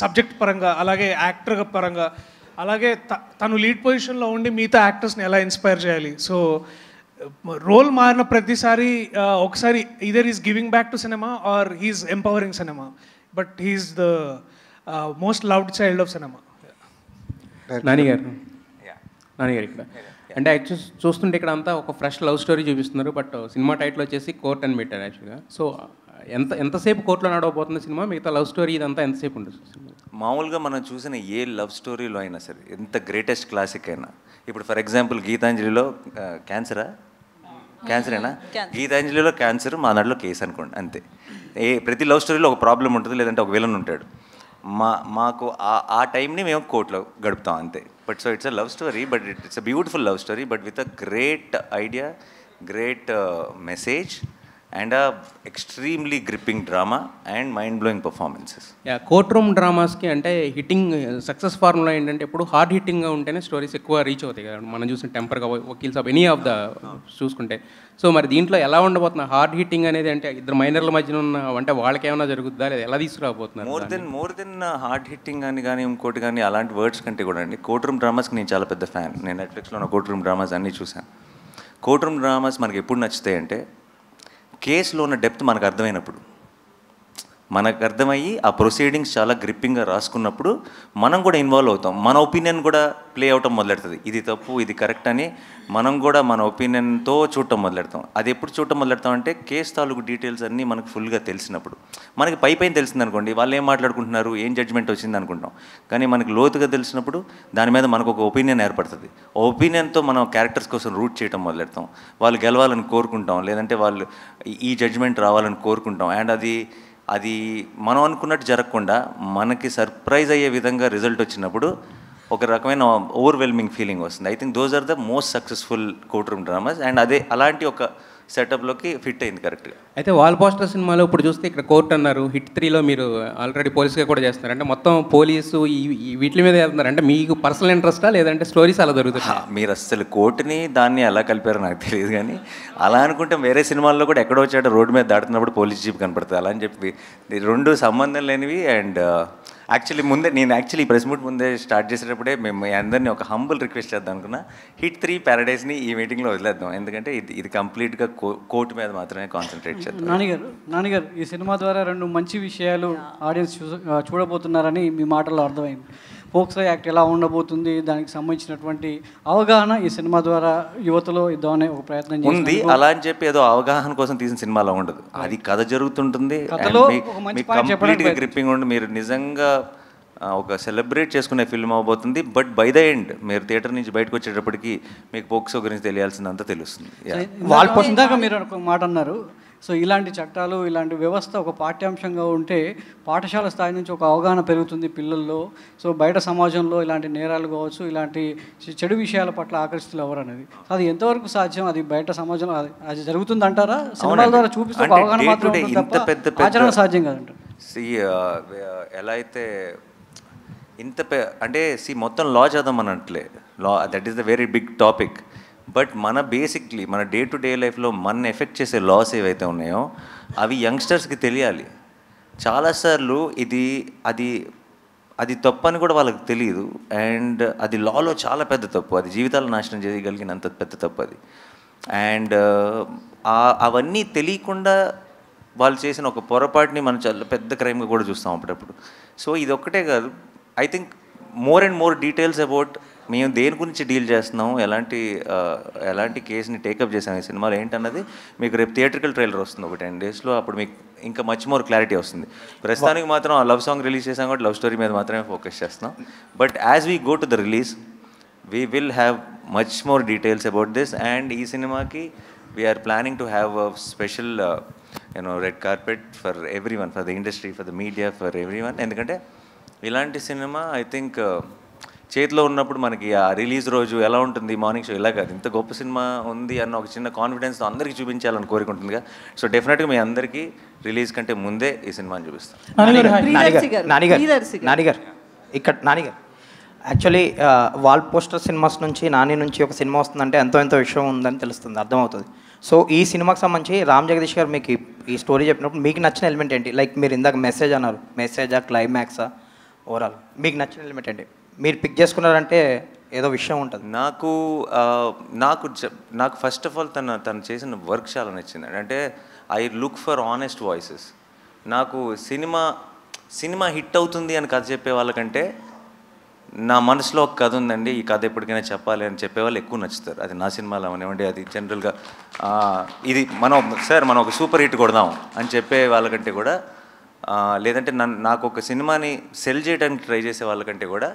సబ్జెక్ట్ పరంగా, అలాగే యాక్టర్ పరంగా, అలాగే తను లీడ్ పొజిషన్లో ఉండి మిగతా యాక్టర్స్ని ఎలా ఇన్స్పైర్ చేయాలి. సో రోల్ మారిన ప్రతిసారి ఒకసారి either is giving back to cinema or he's empowering cinema, but he's the most loved child of cinema. నానిగారు ఇక్కడ అంటే యాక్చువల్ చూస్తుంటే ఇక్కడ అంతా ఒక ఫ్రెష్ లవ్ స్టోరీ చూపిస్తున్నారు, బట్ సినిమా టైటిల్ వచ్చేసి కోర్ట్ అని పెట్టారు యాక్చువల్గా. సో ఎంతసేపు కోర్టులో నడవబోతుంది సినిమా, మిగతా లవ్ స్టోరీ ఇదంతా ఎంతసేపు ఉంటుంది సినిమా? మామూలుగా మనం చూసిన ఏ లవ్ స్టోరీలో అయినా సరే, ఎంత గ్రేటెస్ట్ క్లాసిక్ అయినా, ఇప్పుడు ఫర్ ఎగ్జాంపుల్ గీతాంజలిలో క్యాన్సరేనా, గీతాంజలిలో క్యాన్సర్, మా దాంట్లో కేసు అనుకోండి, అంతే. ప్రతి లవ్ స్టోరీలో ఒక ప్రాబ్లం ఉంటుంది, లేదంటే ఒక విలన్ ఉంటాడు. మాకు ఆ టైంని మేము కోర్టులో గడుపుతాం అంతే. But so it's a love story, but it's a beautiful love story, but with a great idea, great message and a extremely gripping drama and mind blowing performances. Court room డ్రామాస్కి అంటే హిట్టింగ్ సక్సెస్ ఫార్ములా ఏంటంటే ఎప్పుడు hard హిట్టింగ్గా ఉంటేనే stories ఎక్కువ reach అవుతాయి కదా, మనం చూసిన టెంపర్గా వకీల్స్ ఆఫ్ ఎనీ ఆఫ్ ద చూసుకుంటే. సో మరి దీంట్లో ఎలా ఉండబోతున్నా హార్డ్ హిట్టింగ్ అనేది, అంటే ఇద్దరు మైనర్ల మధ్యన ఉన్న అంటే వాళ్ళకి ఏమైనా జరుగుతుందా లేదా ఎలా తీసుకురాబోతున్నారు? మోర్ దెన్ హార్డ్ హిట్టింగ్ అని కానీ ఇంకోటి కానీ అలాంటి వర్డ్స్ కంటే కూడా అండి, కోర్ట్ రూమ్ డ్రామాస్కి నేను చాలా పెద్ద ఫ్యాన్. నేను నెట్ఫ్లిక్స్లో ఉన్న కోర్ట్ రూమ్ డ్రామాస్ అన్నీ చూశాను. కోర్ట్ రూమ్ డ్రామాస్ మనకి ఎప్పుడు నచ్చుతాయి అంటే కేసులో ఉన్న డెప్త్ మనకు అర్థమైనప్పుడు, మనకు అర్థమయ్యి ఆ ప్రొసీడింగ్స్ చాలా గ్రిప్పింగ్గా రాసుకున్నప్పుడు మనం కూడా ఇన్వాల్వ్ అవుతాం. మన ఒపీనియన్ కూడా ప్లే అవటం మొదలెడుతుంది, ఇది తప్పు ఇది కరెక్ట్ అని మనం కూడా మన ఒపీనియన్తో చూడటం మొదలెడతాం. అది ఎప్పుడు చూడటం మొదలెడతాం అంటే కేసు తాలూకు డీటెయిల్స్ అన్నీ మనకు ఫుల్గా తెలిసినప్పుడు. మనకి పైన తెలిసింది అనుకోండి, వాళ్ళు ఏం మాట్లాడుకుంటున్నారు, ఏం జడ్జ్మెంట్ వచ్చింది అనుకుంటాం. కానీ మనకి లోతుగా తెలిసినప్పుడు దాని మీద మనకు ఒక ఒపీనియన్ ఏర్పడుతుంది. ఆ ఒపీనియన్తో మనం క్యారెక్టర్స్ కోసం రూట్ చేయడం మొదలెడతాం. వాళ్ళు గెలవాలని కోరుకుంటాం, లేదంటే వాళ్ళు ఈ జడ్జ్మెంట్ రావాలని కోరుకుంటాం. అండ్ అది మనం అనుకున్నట్టు జరగకుండా మనకి సర్ప్రైజ్ అయ్యే విధంగా రిజల్ట్ వచ్చినప్పుడు ఒక రకమైన ఓవర్వెల్మింగ్ ఫీలింగ్ వస్తుంది. I think those are the most successful court room dramas. And అలాంటి ఒక సెటప్లోకి ఫిట్ అయింది కరెక్ట్గా. అయితే వాల్ పోస్టర్ సినిమాలో ఇప్పుడు చూస్తే ఇక్కడ కోర్ట్ అన్నారు, హిట్ 3లో మీరు ఆల్రెడీ పోలీస్గా కూడా చేస్తున్నారు. అంటే మొత్తం పోలీసు వీటి మీద వెళ్తున్నారు. అంటే మీకు పర్సనల్ ఇంట్రెస్టా లేదంటే స్టోరీస్ అలా దొరుకుతాయి? మీరు అసలు కోర్టుని దాన్ని ఎలా కలిపారో నాకు తెలియదు, కానీ అలా అనుకుంటే వేరే సినిమాల్లో కూడా ఎక్కడో వచ్చాడు రోడ్డు మీద దాటుతున్నప్పుడు పోలీస్ జీప్ కనపడుతుంది అలా అని చెప్పి రెండు సంబంధం లేనివి. అండ్ యాక్చువల్లీ నేను ప్రెస్ మీట్ ముందే స్టార్ట్ చేసేటప్పుడే మేము అందరినీ ఒక హంబుల్ రిక్వెస్ట్ చేద్దాం అనుకున్నా, హిట్ 3 ప్యారడైజ్ని ఈ మీటింగ్లో వదిలేద్దాం, ఎందుకంటే ఇది కంప్లీట్గా కోర్టు మీద మాత్రమే కాన్సన్ట్రేట్ చేద్దాం. నానిగారు ఈ సినిమా ద్వారా 2 మంచి విషయాలు ఆడియన్స్ చూడబోతున్నారని మీ మాటల్లో అర్థమైంది. పోక్సో యాక్ట్ ఎలా ఉండబోతుంది, దానికి సంబంధించినటువంటి అవగాహన ఈ సినిమా ద్వారా యువతలో ఇద్దామనే ఒక ప్రయత్నం ఉంది. అలా అని చెప్పి ఏదో అవగాహన కోసం తీసిన సినిమాలో ఉండదు, అది కథ జరుగుతుంటుంది, కంప్లీట్గా గ్రిప్పింగ్ ఉండి మీరు నిజంగా ఒక సెలబ్రేట్ చేసుకునే ఫిల్మ్ అవబోతుంది. బట్ బై ద ఎండ్ మీరు థియేటర్ నుంచి బయటకు వచ్చేటప్పటికి మీకు పోక్సో గురించి తెలియాల్సిందంతా తెలుస్తుంది. ఇందాక మీరు ఒక మాట అన్నారు, సో ఇలాంటి చట్టాలు ఇలాంటి వ్యవస్థ ఒక పాఠ్యాంశంగా ఉంటే పాఠశాల స్థాయి నుంచి ఒక అవగాహన పెరుగుతుంది పిల్లల్లో. సో బయట సమాజంలో ఇలాంటి నేరాలు కావచ్చు, ఇలాంటి చెడు విషయాల పట్ల ఆకర్షితులు ఎవరు అనేది అది ఎంతవరకు సాధ్యం? అది బయట సమాజంలో అది జరుగుతుంది అంటారా? సినిమాల ద్వారా చూపిస్తే అవగాహన మాత్రమే ఆచరణ సాధ్యం కదంటారు. ఎలా అయితే అంటే మొత్తం లా చదవమనట్లే, law that is the very big topic. But మన బేసిక్లీ మన డే టు డే లైఫ్లో మన ఎఫెక్ట్ చేసే లాస్ ఏవైతే ఉన్నాయో అవి యంగ్స్టర్స్కి తెలియాలి. చాలాసార్లు అది తప్పు అని కూడా వాళ్ళకి తెలియదు. అండ్ అది లాలో చాలా పెద్ద తప్పు, అది జీవితాలు నాశనం చేయగలిగినంత పెద్ద తప్పు అది. అండ్ అవన్నీ తెలియకుండా వాళ్ళు చేసిన ఒక పొరపాటుని మనం చాలా పెద్ద క్రైమ్గా కూడా చూస్తాం అప్పుడప్పుడు. సో ఇది ఒక్కటే కాదు, I think more and more details about మేము దేని గురించి డీల్ చేస్తున్నాం, ఎలాంటి కేసుని టేకప్ చేసాం ఈ సినిమాలో ఏంటన్నది మీకు రేపు థియేట్రికల్ ట్రైలర్ వస్తుంది ఒక 10 daysలో. అప్పుడు మీకు ఇంకా మచ్ మోర్ క్లారిటీ వస్తుంది. ప్రస్తుతానికి మాత్రం ఆ లవ్ సాంగ్ రిలీజ్ చేసాం కాబట్టి లవ్ స్టోరీ మీద మాత్రమే ఫోకస్ చేస్తున్నాం. But as we go to the release we will have much more details about this. And ఈ సినిమాకి we're planning to have a special red carpet for everyone, for the industry, for the media, for everyone. ఎందుకంటే ఇలాంటి cinema I think చేతిలో ఉన్నప్పుడు మనకి ఆ release రోజు ఎలా ఉంటుంది, మార్నింగ్ షో ఇలా కాదు, ఇంత గొప్ప సినిమా ఉంది అన్న ఒక చిన్న కాన్ఫిడెన్స్తో అందరికీ చూపించాలని కోరుకుంటుందిగా. సో డెఫినెట్గా మీ అందరికీ రిలీజ్ కంటే ముందే ఈ సినిమాని చూపిస్తాం. నానిగారు యాక్చువల్లీ వాల్ పోస్టర్ సినిమాస్ నుంచి నాని నుంచి ఒక సినిమా వస్తుందంటే ఎంతో విషయం ఉందని తెలుస్తుంది, అర్థమవుతుంది. సో ఈ సినిమాకి సంబంధించి రామ్ జగదీష్ గారు మీకు ఈ స్టోరీ చెప్పినప్పుడు మీకు నచ్చిన ఎలిమెంట్ ఏంటి? లైక్ మీరు ఇందాక మెసేజ్ అన్నారు, మెసేజా క్లైమాక్సా ఓవరాల్ మీకు నచ్చిన ఎలిమెంట్ ఏంటి? మీరు పిక్ చేసుకున్నారంటే ఏదో విషయం ఉంటుంది. నాకు ఫస్ట్ ఆఫ్ ఆల్ తను చేసిన వర్క్ చాలా నచ్చింది. అంటే I look for honest voices. నాకు సినిమా హిట్ అవుతుంది అని కథ చెప్పే వాళ్ళకంటే నా మనసులో ఒక కథ ఉందండి, ఈ కథ ఎప్పటికైనా చెప్పాలి అని చెప్పేవాళ్ళు ఎక్కువ నచ్చుతారు. అది నా సినిమాలో అవనివ్వండి, అది జనరల్గా ఇది మనం ఒక సూపర్ హిట్ కొడదాం అని చెప్పే వాళ్ళకంటే కూడా, లేదంటే నాకు ఒక సినిమాని సెల్ చేయడానికి ట్రై చేసే వాళ్ళకంటే కూడా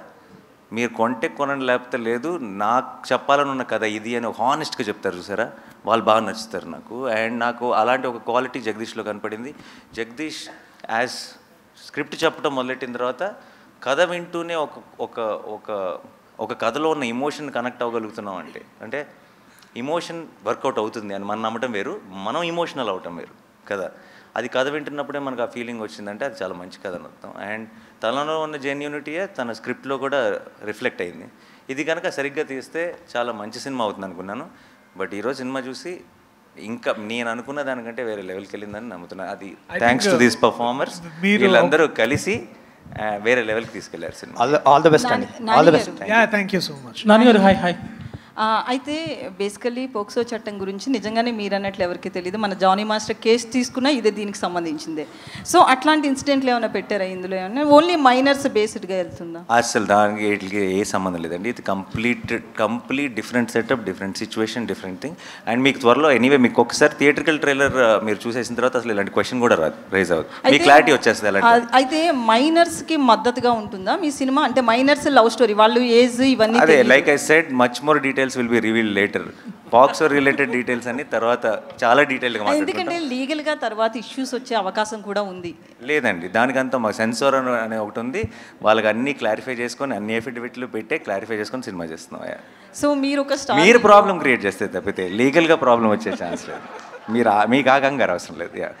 మీరు కొంటే కొనండి లేకపోతే లేదు, నాకు చెప్పాలని ఉన్న కథ ఇది అని హానెస్ట్గా చెప్తారు చూసారా, వాళ్ళు బాగా నచ్చుతారు నాకు. అండ్ నాకు అలాంటి ఒక క్వాలిటీ జగదీష్లో కనపడింది. జగదీష్ యాజ్ స్క్రిప్ట్ చెప్పడం మొదలెట్టిన తర్వాత కథ వింటూనే ఒక కథలో ఉన్న ఎమోషన్ కనెక్ట్ అవ్వగలుగుతున్నాం అంటే ఎమోషన్ వర్కౌట్ అవుతుంది అని మనం నమ్మటం వేరు, మనం ఎమోషనల్ అవటం వేరు కదా. అది కథ వింటున్నప్పుడే మనకు ఆ ఫీలింగ్ వచ్చిందంటే అది చాలా మంచి కథ అని అర్థం. అండ్ తనలో ఉన్న జెన్యూనిటీయే తన స్క్రిప్ట్లో కూడా రిఫ్లెక్ట్ అయింది. ఇది కనుక సరిగ్గా తీస్తే చాలా మంచి సినిమా అవుతుంది అనుకున్నాను. బట్ ఈరోజు సినిమా చూసి ఇంకా నేను అనుకున్న దానికంటే వేరే లెవెల్కి వెళ్ళిందని నమ్ముతున్నాను. అది థ్యాంక్స్ టు దీస్ పర్ఫార్మర్స్, వీళ్ళందరూ కలిసి వేరే లెవెల్కి తీసుకెళ్లారు సినిమా. ఆల్ ద బెస్ట్ అండి, all the best. Thank you so much. నానిగారు హాయ్. అయితే బేసికలీ పోక్సో చట్టం గురించి నిజంగానే మీరు అన్నట్లు ఎవరికి తెలియదు. మన జానీ మాస్టర్ కేసు తీసుకున్నా ఇదే దీనికి సంబంధించిందే. సో అట్లాంటి ఇన్సిడెంట్లు ఏమైనా పెట్టారా ఇందులో? ఏమన్నా ఓన్లీ మైనర్స్ బేస్డ్గా వెళ్తుందా? అసలు దానికి వీటికి ఏ సంబంధం లేదండి. ఇది complete different setup, different situation, different thing. And మీకు త్వరలో ఎనీవే మీకు ఒకసారి థియేట్రికల్ ట్రైలర్ మీరు చూసేసిన తర్వాత అసలు ఇలాంటి క్వశ్చన్ కూడా రాదు, రైజ్ అవ్వదు, మీ క్లారిటీ వచ్చేస్తుంది. అలాంటి అయితే మైనర్స్కి మద్దతుగా ఉంటుందా మీ సినిమా? అంటే మైనర్స్ లవ్ స్టోరీ, వాళ్ళు ఏజ్ ఇవన్నీ అదే like I said much more details will be revealed later. POCSO related details అన్ని తర్వాత చాలా డీటెయిల్గా మాట్లాడుకుంటాం. ఎందుకంటే లీగల్గా తర్వాత ఇష్యూస్ వచ్చే అవకాశం కూడా ఉంది. లేదండి, దానికంతా మాకు సెన్సార్ అనే ఒకటి ఉంది, వాళ్ళకి అన్ని క్లారిఫై చేసుకొని అన్ని ఎఫిడవిట్లు పెట్టే క్లారిఫై చేసుకొని సినిమా చేస్తున్నాం. సో మీరు ఒక మీరు ప్రాబ్లం క్రియేట్ చేస్తే తప్పితే లీగల్గా ప్రాబ్లం వచ్చే ఛాన్స్ లేదు. మీకు ఆ కంగారు అవసరం లేదు. యా.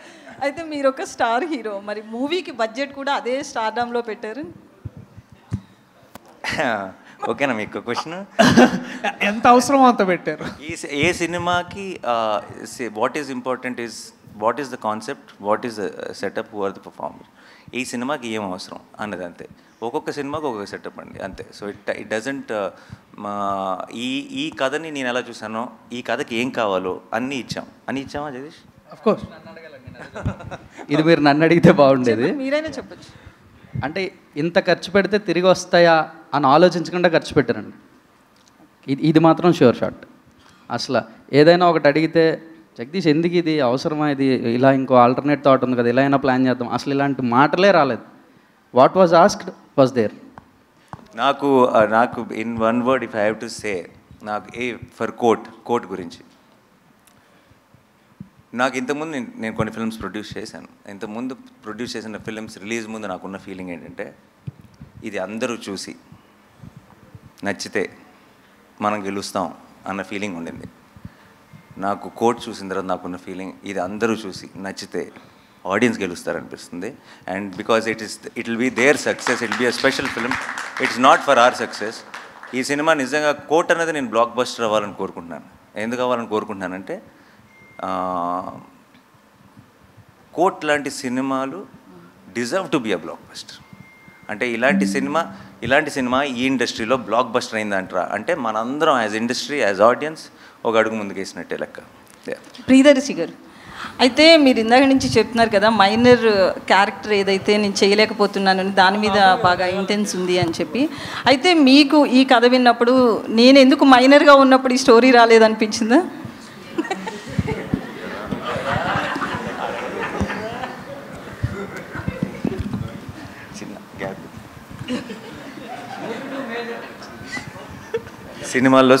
అయితే మీరు ఒక స్టార్ హీరో, మరి మూవీకి బడ్జెట్ కూడా అదే స్టార్డమ్లో పెట్టారు. ఓకేనా మీకు క్వశ్చన్? ఎంత అవసరమో అంత పెట్టారు. ఏ సినిమాకి what is important is what is the concept, what is the setup, who are the performer. ఈ సినిమాకి ఏం అవసరం అన్నది అంతే. ఒక్కొక్క సినిమాకి ఒక్కొక్క సెటప్ అండి, అంతే. సో ఇట్ డజంట్ ఈ కథని నేను ఎలా చూసానో, ఈ కథకి ఏం కావాలో అన్నీ ఇచ్చామా జగదీష్? Of course. ఇది మీరు నన్ను అడిగితే బాగుండేది. మీరైనా చెప్పచ్చు. అంటే ఇంత ఖర్చు పెడితే తిరిగి వస్తాయా అని ఆలోచించకుండా ఖర్చు పెట్టారండి. ఇది మాత్రం షూర్ షాట్. అసలు ఏదైనా ఒకటి అడిగితే జగదీష్ ఎందుకు ఇది అవసరమా, ఇది ఇలా ఇంకో ఆల్టర్నేట్ థాట్ ఉంది కదా, ఇలా అయినా ప్లాన్ చేద్దాం, అసలు ఇలాంటి మాటలే రాలేదు. What was asked was there. నాకు in one word if I have to say, నాకు ఫర్ కోట్ గురించి, నాకు ఇంతకుముందు నేను కొన్ని ఫిల్మ్స్ ప్రొడ్యూస్ చేశాను. ఇంతకుముందు ప్రొడ్యూస్ చేసిన ఫిల్మ్స్ రిలీజ్ ముందు నాకున్న ఫీలింగ్ ఏంటంటే, ఇది అందరూ చూసి నచ్చితే మనం గెలుస్తాం అన్న ఫీలింగ్ ఉండింది. నాకు కోట్ చూసిన తర్వాత నాకున్న ఫీలింగ్, ఇది అందరూ చూసి నచ్చితే ఆడియన్స్ గెలుస్తారనిపిస్తుంది. And because it will be there success, it will be a special film, it's not for our success. ఈ సినిమా నిజంగా కోట్ అనేది నేను బ్లాక్ బస్టర్ అవ్వాలని కోరుకుంటున్నాను. ఎందుకు అవ్వాలని కోరుకుంటున్నానంటే, కోట్ లాంటి సినిమాలు deserve to be a block buster. అంటే ఇలాంటి సినిమా ఈ ఇండస్ట్రీలో బ్లాక్ బస్టర్ అయిందంటారా అంటే, మనందరం యాజ్ ఇండస్ట్రీ, యాజ్ ఆడియన్స్ ఒక అడుగు ముందుకు వేసినట్టే లెక్క. ప్రియదర్శి గారు, అయితే మీరు ఇందాక నుంచి చెప్తున్నారు కదా, మైనర్ క్యారెక్టర్ ఏదైతే నేను చేయలేకపోతున్నానని దాని మీద బాగా ఇంటెన్స్ ఉంది అని చెప్పి. అయితే మీకు ఈ కథ విన్నప్పుడు నేను ఎందుకు మైనర్గా ఉన్నప్పుడు ఈ స్టోరీ రాలేదనిపించిందా? సినిమాల్లో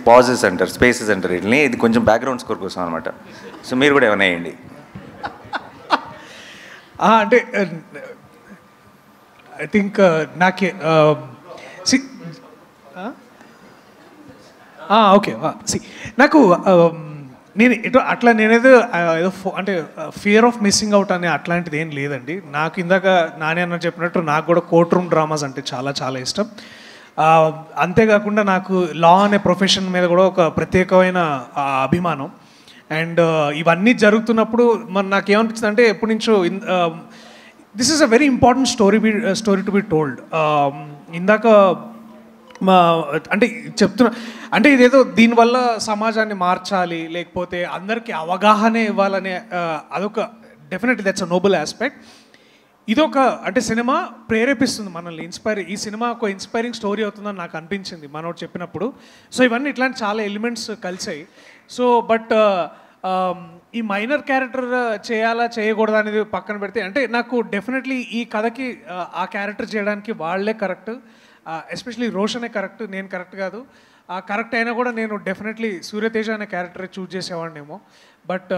పాజెస్ అంటారు, స్పేసెస్ అంటారు వీటిని. ఇది కొంచెం బ్యాక్గ్రౌండ్ స్కోర్ కోసం అనమాట. సో మీరు కూడా ఏమైనా వేయండి. అంటే ఐ థింక్ నాకే ఓకే నాకు నేను నేనేదో ఏదో అంటే ఫియర్ ఆఫ్ మిస్సింగ్ అవుట్ అనే అట్లాంటిది ఏం లేదండి. నాకు ఇందాక నాని అన్న చెప్పినట్టు నాకు కూడా కోర్ట్ రూమ్ డ్రామాస్ అంటే చాలా చాలా ఇష్టం. అంతేకాకుండా నాకు లా అనే ప్రొఫెషన్ మీద కూడా ఒక ప్రత్యేకమైన అభిమానం. అండ్ ఇవన్నీ జరుగుతున్నప్పుడు నాకేమనిపించింది అంటే, ఎప్పటి నుంచో this is a very important story to be told. ఇందాక అంటే చెప్తున్నా అంటే ఇదేదో దీనివల్ల సమాజాన్ని మార్చాలి, లేకపోతే అందరికీ అవగాహన ఇవ్వాలనే అదొక definitely that's a noble aspect. ఇదొక అంటే సినిమా ప్రేరేపిస్తుంది మనల్ని, ఈ సినిమా ఒక ఇన్స్పైరింగ్ స్టోరీ అవుతుందని నాకు అనిపించింది మనోడు చెప్పినప్పుడు. సో ఇవన్నీ ఇట్లాంటి చాలా ఎలిమెంట్స్ కలిసాయి. సో బట్ ఈ మైనర్ క్యారెక్టర్ చేయాలా చేయకూడదా అనేది పక్కన పెడితే, అంటే నాకు డెఫినెట్లీ ఈ కథకి ఆ క్యారెక్టర్ చేయడానికి వాళ్ళే కరెక్ట్, ఎస్పెషలీ రోషనే కరెక్ట్, నేను కరెక్ట్ కాదు. కరెక్ట్ అయినా కూడా నేను డెఫినెట్లీ సూర్యతేజ అనే క్యారెక్టర్ చూస్ చేసేవాడినేమో. బట్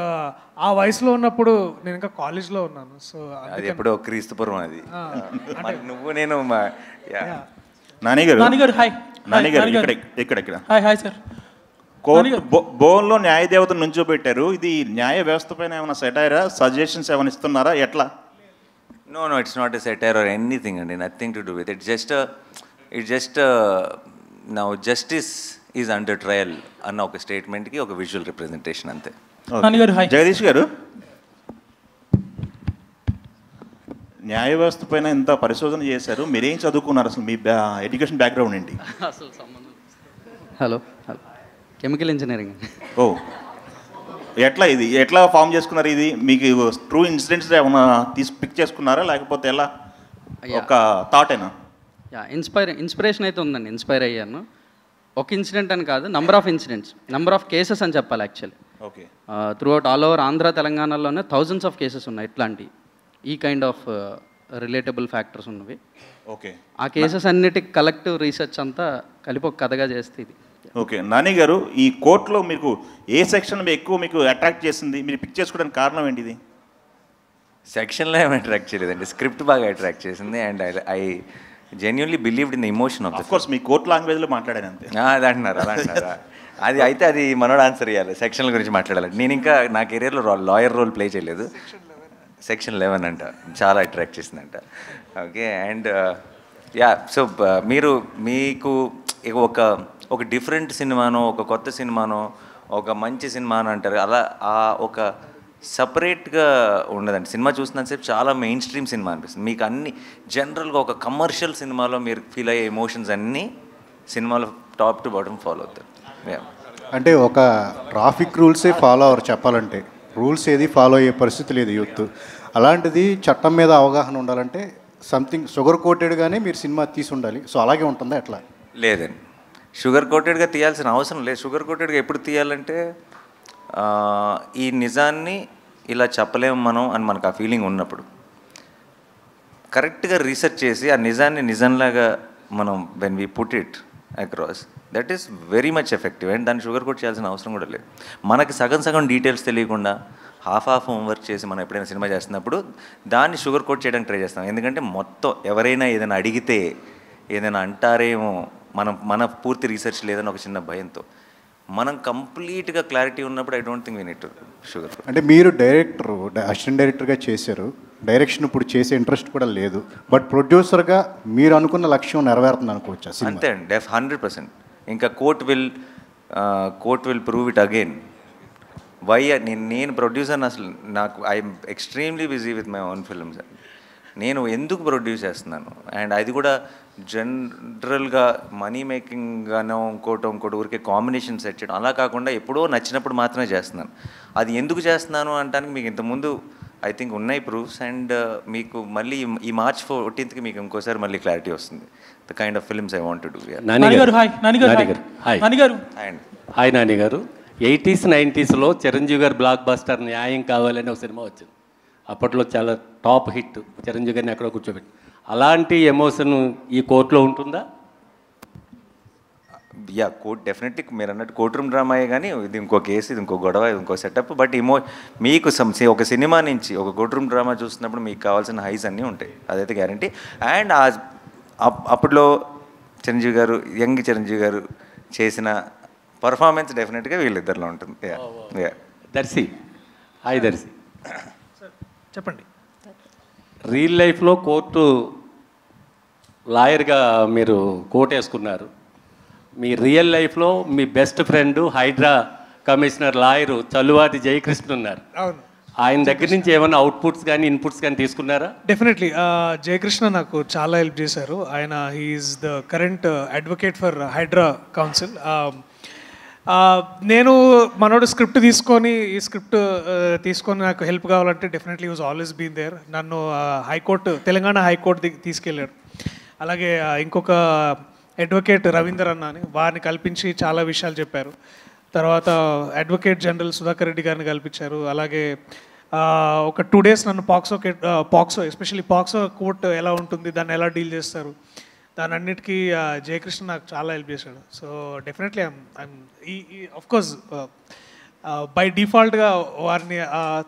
ఆ వయసులో ఉన్నప్పుడు నేను ఇంకా కాలేజ్లో ఉన్నాను. సో అది ఎప్పుడో క్రీస్తుపురం అది. నువ్వు నేను నాని గారు హాయ్. నాని గారు ఇక్కడ హాయ్ సార్. బోన్లో న్యాయ దేవతను నుంచోబెట్టారు. ఇది న్యాయ వ్యవస్థ పైన ఏమైనా సెటైరా, సజెషన్స్ ఏమైనా ఇస్తున్నారా, ఎట్లా? No, it's not a satire or anything, and nothing to do with it. It's just now justice is under trial అన్న ఒక స్టేట్మెంట్కి ఒక విజువల్ రిప్రజెంటేషన్ అంతే. జగదీష్ గారు, న్యాయ వ్యవస్థ పైన ఇంత పరిశోధన చేశారు, మీరేం చదువుకున్నారు, అసలు మీ ఎడ్యుకేషన్ బ్యాక్గ్రౌండ్ ఏంటి? అసలు సంబంధం. Hello, chemical engineering. ఓ, ఎట్లా ఫామ్ చేసుకున్నారు? ఇది మీకు ట్రూ ఇన్సిడెంట్స్ ఏమైనా పిక్ చేసుకున్నారా, లేకపోతే ఎలా ఒక థాట్ అయినా? ఇన్స్పిరేషన్ అయితే ఉందండి, ఇన్స్పైర్ అయ్యాను. ఒక ఇన్సిడెంట్ అని కాదు, నంబర్ ఆఫ్ కేసెస్ అని చెప్పాలి actually. Okay. Through out all over Andhra తెలంగాణలోనే థౌజండ్స్ ఆఫ్ కేసెస్ ఉన్నాయి ఇట్లాంటి ఈ కైండ్ ఆఫ్ రిలేటబుల్ ఫ్యాక్టర్స్ ఉన్నవి. ఓకే. ఆ కేసెస్ అన్నిటికి కలెక్టివ్ రీసెర్చ్ అంతా కలిపి ఒక కథగా చేస్తే ఇది. ఓకే. నాని గారు, ఈ కోర్టులో మీకు ఏ సెక్షన్ ఎక్కువ మీకు అట్రాక్ట్ చేసింది, మీరు పిక్ చేసుకోవడానికి కారణం ఏంటిది? సెక్షన్లో ఏమి అట్రాక్ట్ చేయలేదండి, స్క్రిప్ట్ బాగా అట్రాక్ట్ చేసింది. And I genuinely believed in the emotion of the course. Me court లాంగ్వేజ్లో మాట్లాడాను అంతే. అది అంటున్నారా? అది అయితే అది మనోడు ఆన్సర్ ఇవ్వాలి. సెక్షన్ల గురించి మాట్లాడాలి. నేను ఇంకా నా కెరీర్లో లాయర్ రోల్ ప్లే చేయలేదు. సెక్షన్ 11 అంట, చాలా అట్రాక్ట్ చేసిందంట. ఓకే, అండ్ సో మీకు ఒక డిఫరెంట్ సినిమానో, ఒక కొత్త సినిమానో, ఒక మంచి సినిమానో అంటారు, అలా ఒక సపరేట్గా ఉండదండి. సినిమా చూసినంతసేపు చాలా మెయిన్ స్ట్రీమ్ సినిమా అనిపిస్తుంది. మీకు అన్ని జనరల్గా ఒక కమర్షియల్ సినిమాలో మీరు ఫీల్ అయ్యే ఎమోషన్స్ అన్నీ సినిమాలో టాప్ టు బాటమ్ ఫాలో అవుతారు. అంటే ఒక ట్రాఫిక్ రూల్సే ఫాలో అవ్వరు చెప్పాలంటే, రూల్స్ ఏది ఫాలో అయ్యే పరిస్థితి లేదు యూత్. అలాంటిది చట్టం మీద అవగాహన ఉండాలంటే సంథింగ్ షుగర్ కోటెడ్గానే మీరు సినిమా తీసి ఉండాలి. సో అలాగే ఉంటుందా ఎట్లా? లేదండి, షుగర్ కోటెడ్గా తీయాల్సిన అవసరం లేదు. షుగర్ కోటెడ్గా ఎప్పుడు తీయాలంటే ఈ నిజాన్ని ఇలా చెప్పలేము మనం అని మనకు ఆ ఫీలింగ్ ఉన్నప్పుడు కరెక్ట్గా రీసెర్చ్ చేసి ఆ నిజాన్ని నిజంలాగా మనం when we put it across, that is very much effective. And దాన్ని షుగర్ కోట్ చేయాల్సిన అవసరం కూడా లేదు. మనకి సగం డీటెయిల్స్ తెలియకుండా హాఫ్ హోంవర్క్ చేసి మనం ఎప్పుడైనా సినిమా చేస్తున్నప్పుడు దాన్ని షుగర్ కోట్ చేయడానికి ట్రై చేస్తాం. ఎందుకంటే మొత్తం ఎవరైనా ఏదైనా అడిగితే ఏదైనా అంటారేమో, మన పూర్తి రీసెర్చ్ లేదని ఒక చిన్న భయంతో. మనం కంప్లీట్గా క్లారిటీ ఉన్నప్పుడు I don't think we need to sugar. అంటే మీరు అసిస్టెంట్ డైరెక్టర్గా చేశారు, డైరెక్షన్ ఇప్పుడు చేసే ఇంట్రెస్ట్ కూడా లేదు, బట్ ప్రొడ్యూసర్గా మీరు అనుకున్న లక్ష్యం నెరవేరుతుంది అనుకోవచ్చా? అంతే అండి, 100%. ఇంకా court will prove it again. Why నేను ప్రొడ్యూసర్ని అసలు I'm extremely busy with my own films. నేను ఎందుకు ప్రొడ్యూస్ చేస్తున్నాను, అండ్ అది కూడా జనరల్గా మనీ మేకింగ్గానో ఇంకోటి ఊరికే కాంబినేషన్ సెట్ చేయడం అలా కాకుండా ఎప్పుడో నచ్చినప్పుడు మాత్రమే చేస్తున్నాను. అది ఎందుకు చేస్తున్నాను అంటానికి మీకు ఇంతకుముందు ఐ థింక్ ఉన్నాయి ప్రూఫ్స్. అండ్ మీకు మళ్ళీ ఈ March 14th మీకు ఇంకోసారి మళ్ళీ క్లారిటీ వస్తుంది the kind of films I want to do. Hi Nani గారు. 80s 90s చిరంజీవి గారు బ్లాక్ బస్టర్ న్యాయం కావాలని ఒక సినిమా వచ్చింది. అప్పట్లో చాలా టాప్ హిట్, చిరంజీవి గారిని ఎక్కడో కూర్చోబెట్టి. అలాంటి ఎమోషన్ ఈ కోర్టులో ఉంటుందా? కోర్ట్ డెఫినెట్లీ మీరు అన్నట్టు కోర్ట్ రూమ్ డ్రామాయే, కానీ ఇది ఇంకో కేసు, ఇది ఇంకో గొడవ, ఇది ఇంకో సెటప్. బట్ మీకు ఒక సినిమా నుంచి ఒక కోర్ట్ రూమ్ డ్రామా చూస్తున్నప్పుడు మీకు కావాల్సిన హైస్ అన్నీ ఉంటాయి, అదైతే గ్యారంటీ. అండ్ అప్పట్లో యంగ్ చిరంజీవి గారు చేసిన పర్ఫార్మెన్స్ డెఫినెట్గా వీళ్ళిద్దరిలో ఉంటుంది. దర్శి, హాయ్ దర్శి. చెప్పండి. రియల్ లైఫ్లో కోర్టు లాయర్గా మీరు కోర్టు వేసుకున్నారు. మీ రియల్ లైఫ్లో మీ best friend Hydraa commissioner lawyer Challuvathi Jayakrishna ఉన్నారు. ఆయన దగ్గర నుంచి ఏమైనా అవుట్పుట్స్ కానీ ఇన్పుట్స్ కానీ తీసుకున్నారా? డెఫినెట్లీ జయకృష్ణ నాకు చాలా హెల్ప్ చేశారు. ఆయన he's the current advocate for HYDRAA council. నేను మనోడు స్క్రిప్ట్ తీసుకొని నాకు హెల్ప్ కావాలంటే definitely was always been there. నన్ను తెలంగాణ హైకోర్టు తీసుకెళ్ళాడు. అలాగే ఇంకొక అడ్వకేట్ రవీందర్ అన్న అని వారిని కల్పించి చాలా విషయాలు చెప్పారు. తర్వాత అడ్వకేట్ జనరల్ సుధాకర్ రెడ్డి గారిని కల్పించారు. అలాగే ఒక 2 days నన్ను పాక్సో ఎస్పెషల్లీ పాక్సో కోర్టు ఎలా ఉంటుంది, దాన్ని ఎలా డీల్ చేస్తారు, దాని అన్నిటికీ జయకృష్ణ నాకు చాలా హెల్ప్ చేశాడు. సో డెఫినెట్లీ అఫ్కోర్స్ బై డిఫాల్ట్గా వారిని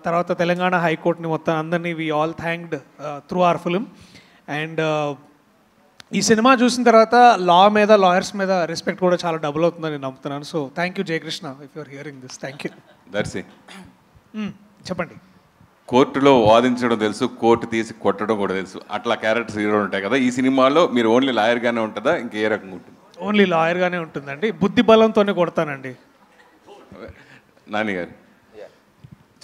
తర్వాత తెలంగాణ హైకోర్టుని మొత్తం అందరినీ we all thanked through our film. And ఈ సినిమా చూసిన తర్వాత లాయర్స్ మీద రెస్పెక్ట్ కూడా చాలా డబుల్ అవుతుందని నేను నమ్ముతున్నాను. So thank you Jayakrishna, if you're hearing this. Thank you. Darshi, చెప్పండి. కోర్టులో వాదించడం తెలుసు, కోర్టు తీసి కొట్టడం కూడా తెలుసు, అట్లా క్యారెక్టర్స్ హీరో ఉంటాయి కదా. ఈ సినిమాలో మీరు ఓన్లీ లాయర్గానే ఉంటుందా, ఇంకే రకంగా ఉంటుంది? ఓన్లీ లాయర్గానే ఉంటుందండి, బుద్ధి బలంతోనే కొడతానండి. నాని గారు,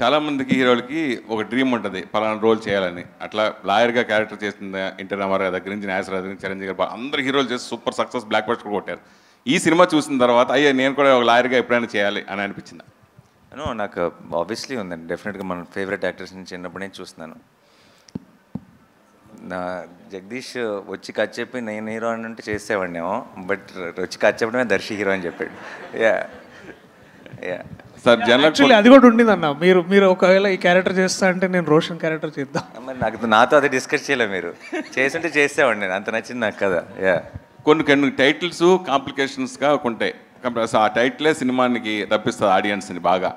చాలామందికి హీరోలకి ఒక డ్రీమ్ ఉంటుంది పలానా రోల్ చేయాలని. అట్లా లాయర్గా క్యారెక్టర్ చేస్తుంది ఎన్టీ రామారావు దగ్గర నుంచి, నాగేశ్వరరావు దగ్గర నుంచి, చిరంజీవి గారు, అందరు హీరోలు చేసి సూపర్ సక్సెస్ బ్లాక్ బస్టర్ కొట్టారు. ఈ సినిమా చూసిన తర్వాత అయ్యా నేను కూడా ఒక లాయర్గా ఎప్పుడైనా చేయాలి అని అనిపించింది? నాకు ఆబ్వియస్లీ ఉందండి. డెఫినెట్గా మన ఫేవరెట్ యాక్టర్స్ నుంచి చిన్నప్పటి నుంచి చూస్తున్నాను. నా జగదీష్ వచ్చి కథ చెప్పి నేను హీరో అని అంటే చేసేవాడినేమో, బట్ వచ్చి కథ చెప్పడమే దర్శి హీరో అని చెప్పాడు. సార్ యాక్చువల్లీ అది కూడా ఉండింది అన్న. మీరు ఒకవేళ ఈ క్యారెక్టర్ చేస్తా అంటే నేను రోషన్ క్యారెక్టర్ చేద్దాం. మరి నాతో అది డిస్కస్ చేయలేదు, మీరు చేస్తుంటే చేసేవాడిని, నేను అంత నచ్చింది నాకు కదా. కొన్ని టైటిల్స్ కాంప్లికేషన్స్గా ఉంటాయి. ఆ టైటిలే సినిమానికి తప్పిస్తుంది ఆడియన్స్ని బాగా.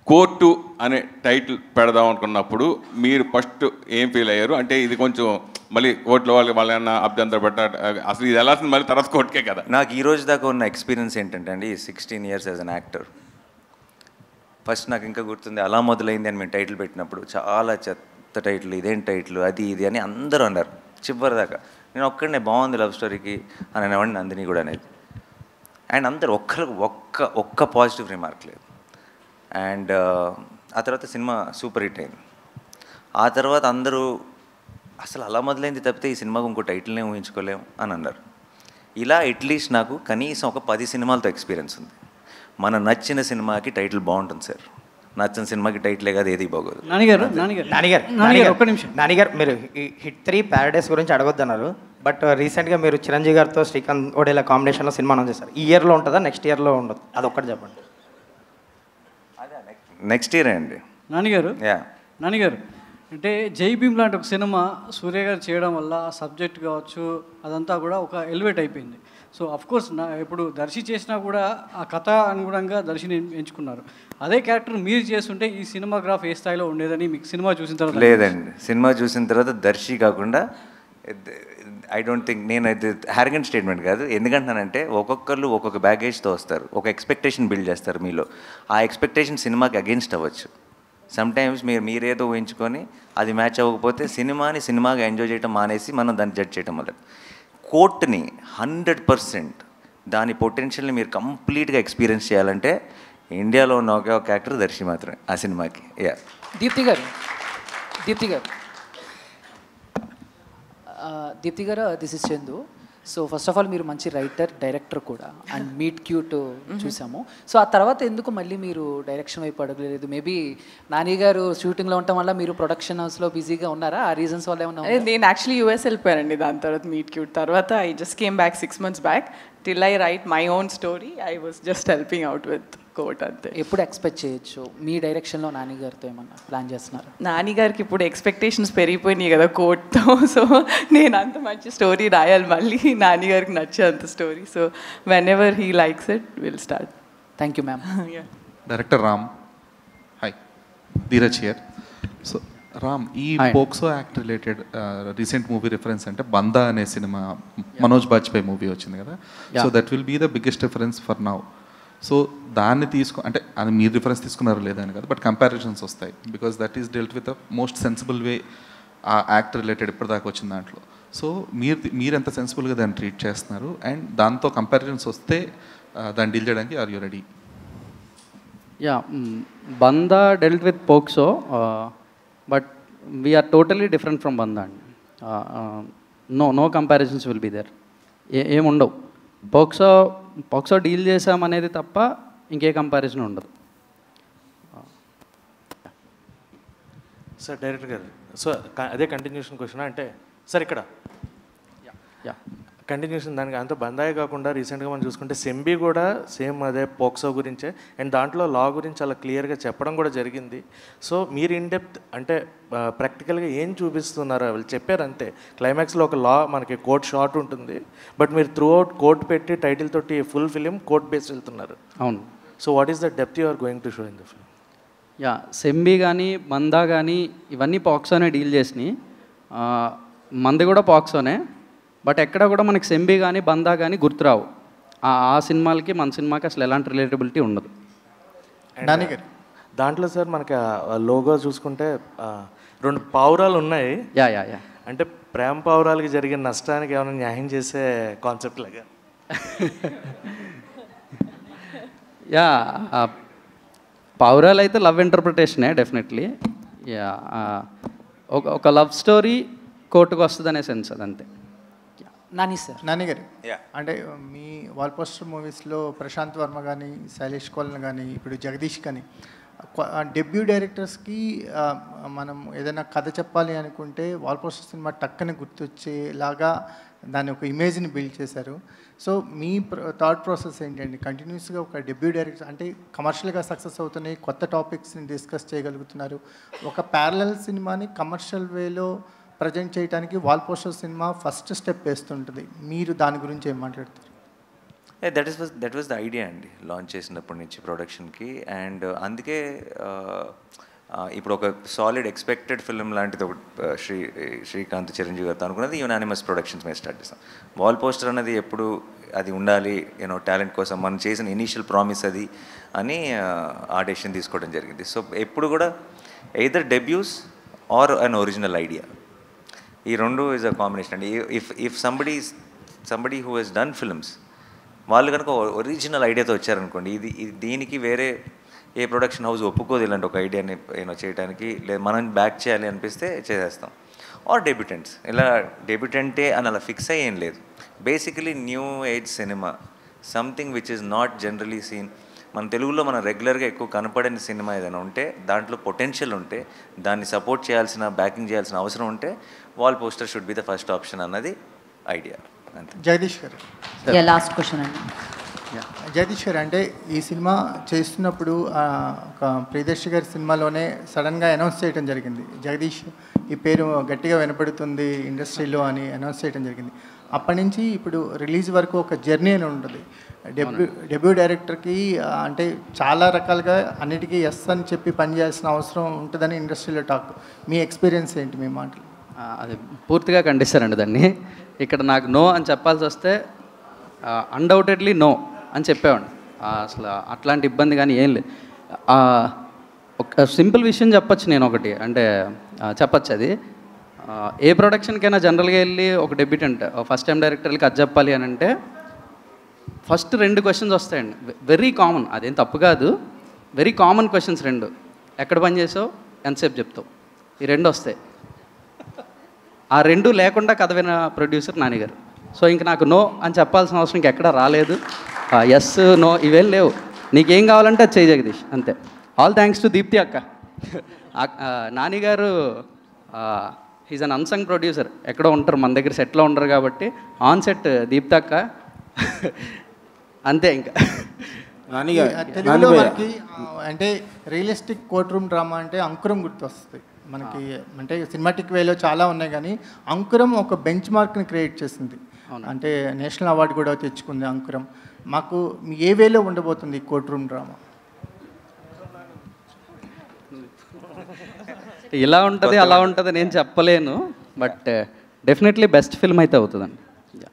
కోర్టు అనే టైటిల్ పెడదాం అనుకున్నప్పుడు మీరు ఫస్ట్ ఏం ఫీల్ అయ్యారు? అంటే ఇది కొంచెం మళ్ళీ కోర్టులో వాళ్ళన్న అభ్యంతర పెట్ట అసలు ఇది వెళ్ళాల్సింది మళ్ళీ తర్వాత కోర్టుకే కదా. నాకు ఈ రోజు దాకా ఉన్న ఎక్స్పీరియన్స్ ఏంటంటే అండి, 16 years as an actor. First నాకు ఇంకా గుర్తుంది, అలా మొదలైంది అని మేము టైటిల్ పెట్టినప్పుడు చాలా చెత్త టైటిల్, ఇదేం టైటిల్, అది ఇది అని అందరూ అన్నారు చివరి దాకా. నేను ఒక్కడనే బాగుంది లవ్ స్టోరీకి అని అనేవాడిని, నందిని కూడా అనేది. అండ్ అందరు ఒక్క పాజిటివ్ రిమార్క్ లేదు. అండ్ ఆ తర్వాత సినిమా సూపర్ హిట్ అయింది. ఆ తర్వాత అందరూ అసలు అలా మొదలైంది తప్పితే ఈ సినిమాకు ఇంకో టైటిల్నే ఊహించుకోలేము అని అన్నారు. ఇలా అట్లీస్ట్ నాకు కనీసం ఒక 10 సినిమాలతో ఎక్స్పీరియన్స్ ఉంది. మన నచ్చిన సినిమాకి టైటిల్ బాగుంటుంది సార్, నచ్చిన సినిమాకి టైటిలే కాదు ఏది బాగోదు. నానిగారు ఒక్క నిమిషం. నానిగారు మీరు హిట్ 3 ప్యారడైస్ గురించి అడగొద్దన్నారు, బట్ రీసెంట్గా మీరు చిరంజీవి గారితో శ్రీకాంత్ ఓడేలా కాంబినేషన్లో సినిమా అనౌన్స్ చేశారు. ఈ ఇయర్లో ఉంటుందా, నెక్స్ట్ ఇయర్లో ఉండదు? అదొక్కటి చెప్పండి. నెక్స్ట్ ఇయర్ అండి నానిగారు. అంటే జై భీమ్ లాంటి ఒక సినిమా సూర్య గారు చేయడం వల్ల సబ్జెక్ట్ కావచ్చు అదంతా కూడా ఒక ఎలివేట్ అయిపోయింది. సో అఫ్కోర్స్ ఇప్పుడు దర్శి చేసినా కూడా ఆ కథ అనుగుణంగా దర్శిని ఎంచుకున్నారు. అదే క్యారెక్టర్ మీరు చేస్తుంటే ఈ సినిమాగ్రాఫ్ ఏ స్థాయిలో ఉండేదని మీకు సినిమా చూసిన తర్వాత? లేదండి, సినిమా చూసిన తర్వాత దర్శి కాకుండా ఐ డోంట్ థింక్, నేను అది హ్యారగెంట్ స్టేట్మెంట్ కాదు. ఎందుకంటానంటే ఒక్కొక్కరు ఒక్కొక్క బ్యాగేజ్తో వస్తారు, ఒక ఎక్స్పెక్టేషన్ బిల్డ్ చేస్తారు మీలో. ఆ ఎక్స్పెక్టేషన్ సినిమాకి అగెన్స్ట్ అవ్వచ్చు. సమ్టైమ్స్ మీరేదో ఊహించుకొని అది మ్యాచ్ అవ్వకపోతే సినిమాగా ఎంజాయ్ చేయడం మానేసి మనం దాన్ని జడ్జ్ చేయడం మొదలు. కోర్టుని 100% దాని పొటెన్షియల్ని మీరు కంప్లీట్గా ఎక్స్పీరియన్స్ చేయాలంటే ఇండియాలో ఉన్న ఒకే ఒక యాక్టర్ దర్శి మాత్రమే ఆ సినిమాకి. దీప్తి గారు this is Chandu. So first of all మీరు మంచి రైటర్, డైరెక్టర్ కూడా, అండ్ మీట్ క్యూట్ చూసాము. సో ఆ తర్వాత ఎందుకు మళ్ళీ మీరు డైరెక్షన్ వైపు అడగలేదు? మేబీ నాని గారు షూటింగ్లో ఉండటం వల్ల మీరు ప్రొడక్షన్ హౌస్లో బిజీగా ఉన్నారా? ఆ రీజన్స్ వల్ల ఏమన్నా? నేను యాక్చువల్లీ యూఎస్ వెళ్ళిపోయానండి. దాని తర్వాత మీట్ క్యూట్ తర్వాత I just came back 6 months back. Till I write my own story I was just helping out with court అంతే. ఎప్పుడు ఎక్స్పెక్ట్ చేయొచ్చు మీ డైరెక్షన్లో నాని గారితో ఏమన్నా ప్లాన్ చేస్తున్నారు? నాని గారికి ఇప్పుడు ఎక్స్పెక్టేషన్స్ పెరిగిపోయినాయి కదా కోట్తో. సో నేను అంత మంచి స్టోరీ రాయాలి మళ్ళీ, నాని గారికి నచ్చే అంత story. So whenever he likes it will start. Thank you ma'am. Director Ram, hi, Dheeraj here. So Ram, ఈ POCSO act related recent movie reference అంటే బందా అనే సినిమా, మనోజ్ బాజ్పేయి మూవీ వచ్చింది కదా. So that will be the biggest reference for now. So దాన్ని అంటే అది మీరు రిఫరెన్స్ తీసుకున్నారో లేదని కాదు, బట్ కంపారిజన్స్ వస్తాయి. Because that is dealt with the most sensible way ఆ యాక్ట్ రిలేటెడ్ ఇప్పటిదాకా వచ్చిన దాంట్లో. సో మీరు ఎంత సెన్సిబుల్గా దాన్ని ట్రీట్ చేస్తున్నారు, అండ్ దాంతో కంపారిజన్స్ వస్తే దాన్ని డీల్ చేయడానికి are you ready? Bandaa dealt with POCSO, but we're totally different from Bandaa అండి. No comparisons will be there. ఏముండవు. పోక్సో డీల్ చేసామనేది తప్ప ఇంకే కంపారిజన్ ఉండదు. సార్ డైరెక్టర్ గారు, సో అదే కంటిన్యూషన్ క్వశ్చన్ అంటే సార్ ఇక్కడ కంటిన్యూషన్ దానికి అంత బందాయి కాకుండా రీసెంట్గా మనం చూసుకుంటే సెంబీ కూడా సేమ్ అదే పోక్సో గురించే, అండ్ దాంట్లో లా గురించి చాలా క్లియర్గా చెప్పడం కూడా జరిగింది. సో మీరు ఇన్ డెప్త్ అంటే ప్రాక్టికల్గా ఏం చూపిస్తున్నారు వాళ్ళు చెప్పారు అంతే. క్లైమాక్స్లో ఒక లా మనకి కోర్ట్ షార్ట్ ఉంటుంది, బట్ మీరు త్రూ అవుట్ కోర్ట్ పెట్టి టైటిల్ తోటి ఫుల్ ఫిలిం కోర్ట్ బేస్డ్ వెళ్తున్నారు. అవును. So what is the depth you are going to show in the film? సెంబీ కానీ బందా కానీ ఇవన్నీ పాక్సోనే డీల్ చేసినాయి. మంది కూడా పాక్సోనే, బట్ ఎక్కడ కూడా మనకి సెంబీ కానీ బందా కానీ గుర్తురావు. ఆ సినిమాలకి మన సినిమాకి అసలు ఎలాంటి రిలేటబిలిటీ ఉండదు. దాంట్లో సార్ మనకి లోగో చూసుకుంటే 2 పావురాలు ఉన్నాయి. అంటే ప్రేమ పావురాలకి జరిగిన నష్టానికి ఏమైనా న్యాయం చేసే కాన్సెప్ట్ లాగా? పావురాలు అయితే లవ్ ఇంటర్ప్రిటేషనే డెఫినెట్లీ. ఒక లవ్ స్టోరీ కోర్టుకు వస్తుంది అనే సెన్స్ అదంతే. నాని గారు, అంటే మీ వాల్ పోస్టర్ మూవీస్లో ప్రశాంత్ వర్మ కానీ, శైలేష్ కోలన్ కానీ, ఇప్పుడు జగదీష్ కానీ, డెబ్యూ డైరెక్టర్స్కి మనం ఏదైనా కథ చెప్పాలి అనుకుంటే వాల్ పోస్టర్ సినిమా టక్కని గుర్తొచ్చేలాగా దాని ఒక ఇమేజ్ని బిల్డ్ చేశారు. సో మీ థాట్ ప్రాసెస్ ఏంటండి? కంటిన్యూస్గా ఒక డెబ్యూ డైరెక్టర్ అంటే కమర్షియల్గా సక్సెస్ అవుతున్నాయి, కొత్త టాపిక్స్ని డిస్కస్ చేయగలుగుతున్నారు. ఒక ప్యారలల్ సినిమాని కమర్షియల్ వేలో ప్రజెంట్ చేయడానికి వాల్ పోస్టర్ సినిమా ఫస్ట్ స్టెప్ వేస్తుంటుంది. మీరు దాని గురించి ఏం మాట్లాడతారు? దట్ వాజ్ ద ఐడియా అండి లాంచ్ చేసినప్పటి నుంచి ప్రొడక్షన్కి. అండ్ అందుకే ఇప్పుడు ఒక సాలిడ్ ఎక్స్పెక్టెడ్ ఫిల్మ్ లాంటిది ఒక శ్రీకాంత్ చిరంజీవి గారితో అనుకున్నది యునానిమస్ ప్రొడక్షన్స్ మీద స్టార్ట్ చేస్తాం. వాల్ పోస్టర్ అనేది ఎప్పుడు అది ఉండాలి టాలెంట్ కోసం మనం చేసిన ఇనీషియల్ ప్రామిస్ అది అని ఆ డెసిషన్ తీసుకోవడం జరిగింది. సో ఎప్పుడు కూడా either debuts are an original idea, ఈ రెండు ఈజ్ అ కాంబినేషన్ అండి. If somebody who he's done films వాళ్ళు కనుక ఒరిజినల్ ఐడియాతో వచ్చారనుకోండి, ఇది దీనికి వేరే ఏ ప్రొడక్షన్ హౌస్ ఒప్పుకోదు ఇలాంటి ఒక ఐడియాని చేయడానికి, లేదా మనం బ్యాక్ చేయాలి అనిపిస్తే చేసేస్తాం. ఆర్ డెబ్యూటెంట్స్, ఇలా డెబ్యూటెంటే అని అలా ఫిక్స్ అయ్యేం లేదు. బేసికలీ న్యూ ఏజ్ సినిమా, something which is not generally seen. మన తెలుగులో మనం రెగ్యులర్గా ఎక్కువ కనపడని సినిమా ఏదైనా ఉంటే, దాంట్లో పొటెన్షియల్ ఉంటే, దాన్ని సపోర్ట్ చేయాల్సిన, బ్యాకింగ్ చేయాల్సిన అవసరం ఉంటే wall poster should be the first option అన్నది ఐడియా. అంతే. జగదీష్ గారు, లాస్ట్ క్వశ్చన్ అండి. జగదీష్ గారు, అంటే ఈ సినిమా చేస్తున్నప్పుడు ఒక ప్రియదర్శి గారి సినిమాలోనే సడన్గా అనౌన్స్ చేయడం జరిగింది, జగదీష్ ఈ పేరు గట్టిగా వినపడుతుంది ఇండస్ట్రీలో అని అనౌన్స్ చేయడం జరిగింది. అప్పటి నుంచి ఇప్పుడు రిలీజ్ వరకు ఒక జర్నీ అని ఉంటుంది. డెబ్యూ డైరెక్టర్కి అంటే చాలా రకాలుగా అన్నిటికీ ఎస్ అని చెప్పి పనిచేయాల్సిన అవసరం ఉంటుందని ఇండస్ట్రీలో టాక్. మీ ఎక్స్పీరియన్స్ ఏంటి, మీ మాటలు? అది పూర్తిగా ఖండిస్తారండి దాన్ని. ఇక్కడ నాకు నో అని చెప్పాల్సి వస్తే అన్డౌటెడ్లీ నో అని చెప్పేవాడిని. అసలు అట్లాంటి ఇబ్బంది కానీ ఏం లేదు. ఒక సింపుల్ విషయం చెప్పచ్చు నేను ఒకటి, అంటే చెప్పచ్చు అది. ఏ ప్రొడక్షన్కైనా జనరల్గా వెళ్ళి ఒక డెబ్యూటెంట్ ఫస్ట్ టైం డైరెక్టర్లకి అది చెప్పాలి అని అంటే ఫస్ట్ 2 క్వశ్చన్స్ వస్తాయండి. వెరీ కామన్, అదేం తప్పు కాదు, వెరీ కామన్ క్వశ్చన్స్ 2. ఎక్కడ పని చేసావు, ఎంతసేపు చెప్తావు, ఈ 2 వస్తాయి. ఆ 2 లేకుండా కథ విన ప్రొడ్యూసర్ నానిగారు. సో ఇంక నాకు నో అని చెప్పాల్సిన అవసరం ఇంకెక్కడా రాలేదు. ఎస్ నో ఇవేం లేవు, నీకేం కావాలంటే అది చేయి జగదీష్, అంతే. ఆల్ థ్యాంక్స్ టు దీప్తి అక్క. నానిగారు హీజ్ అన్ అన్సంగ్ ప్రొడ్యూసర్, ఎక్కడో ఉంటారు, మన దగ్గర సెట్లో ఉంటారు కాబట్టి ఆన్ సెట్ దీప్తి అక్క అంతే. ఇంకా తెలుగులో మనకి అంటే రియలిస్టిక్ కోర్ట్ రూమ్ డ్రామా అంటే అంకురం గుర్తొస్తుంది మనకి. అంటే సినిమాటిక్ వేలో చాలా ఉన్నాయి, కానీ అంకురం ఒక బెంచ్ మార్క్ని క్రియేట్ చేసింది. అంటే నేషనల్ అవార్డు కూడా తెచ్చుకుంది అంకురం. మాకు ఏ వేలో ఉండబోతుంది కోర్ట్ రూమ్ డ్రామా? ఇలా ఉంటుంది అలా ఉంటుంది నేను చెప్పలేను, బట్ డెఫినెట్లీ బెస్ట్ ఫిల్మ్ అయితే అవుతుందండి.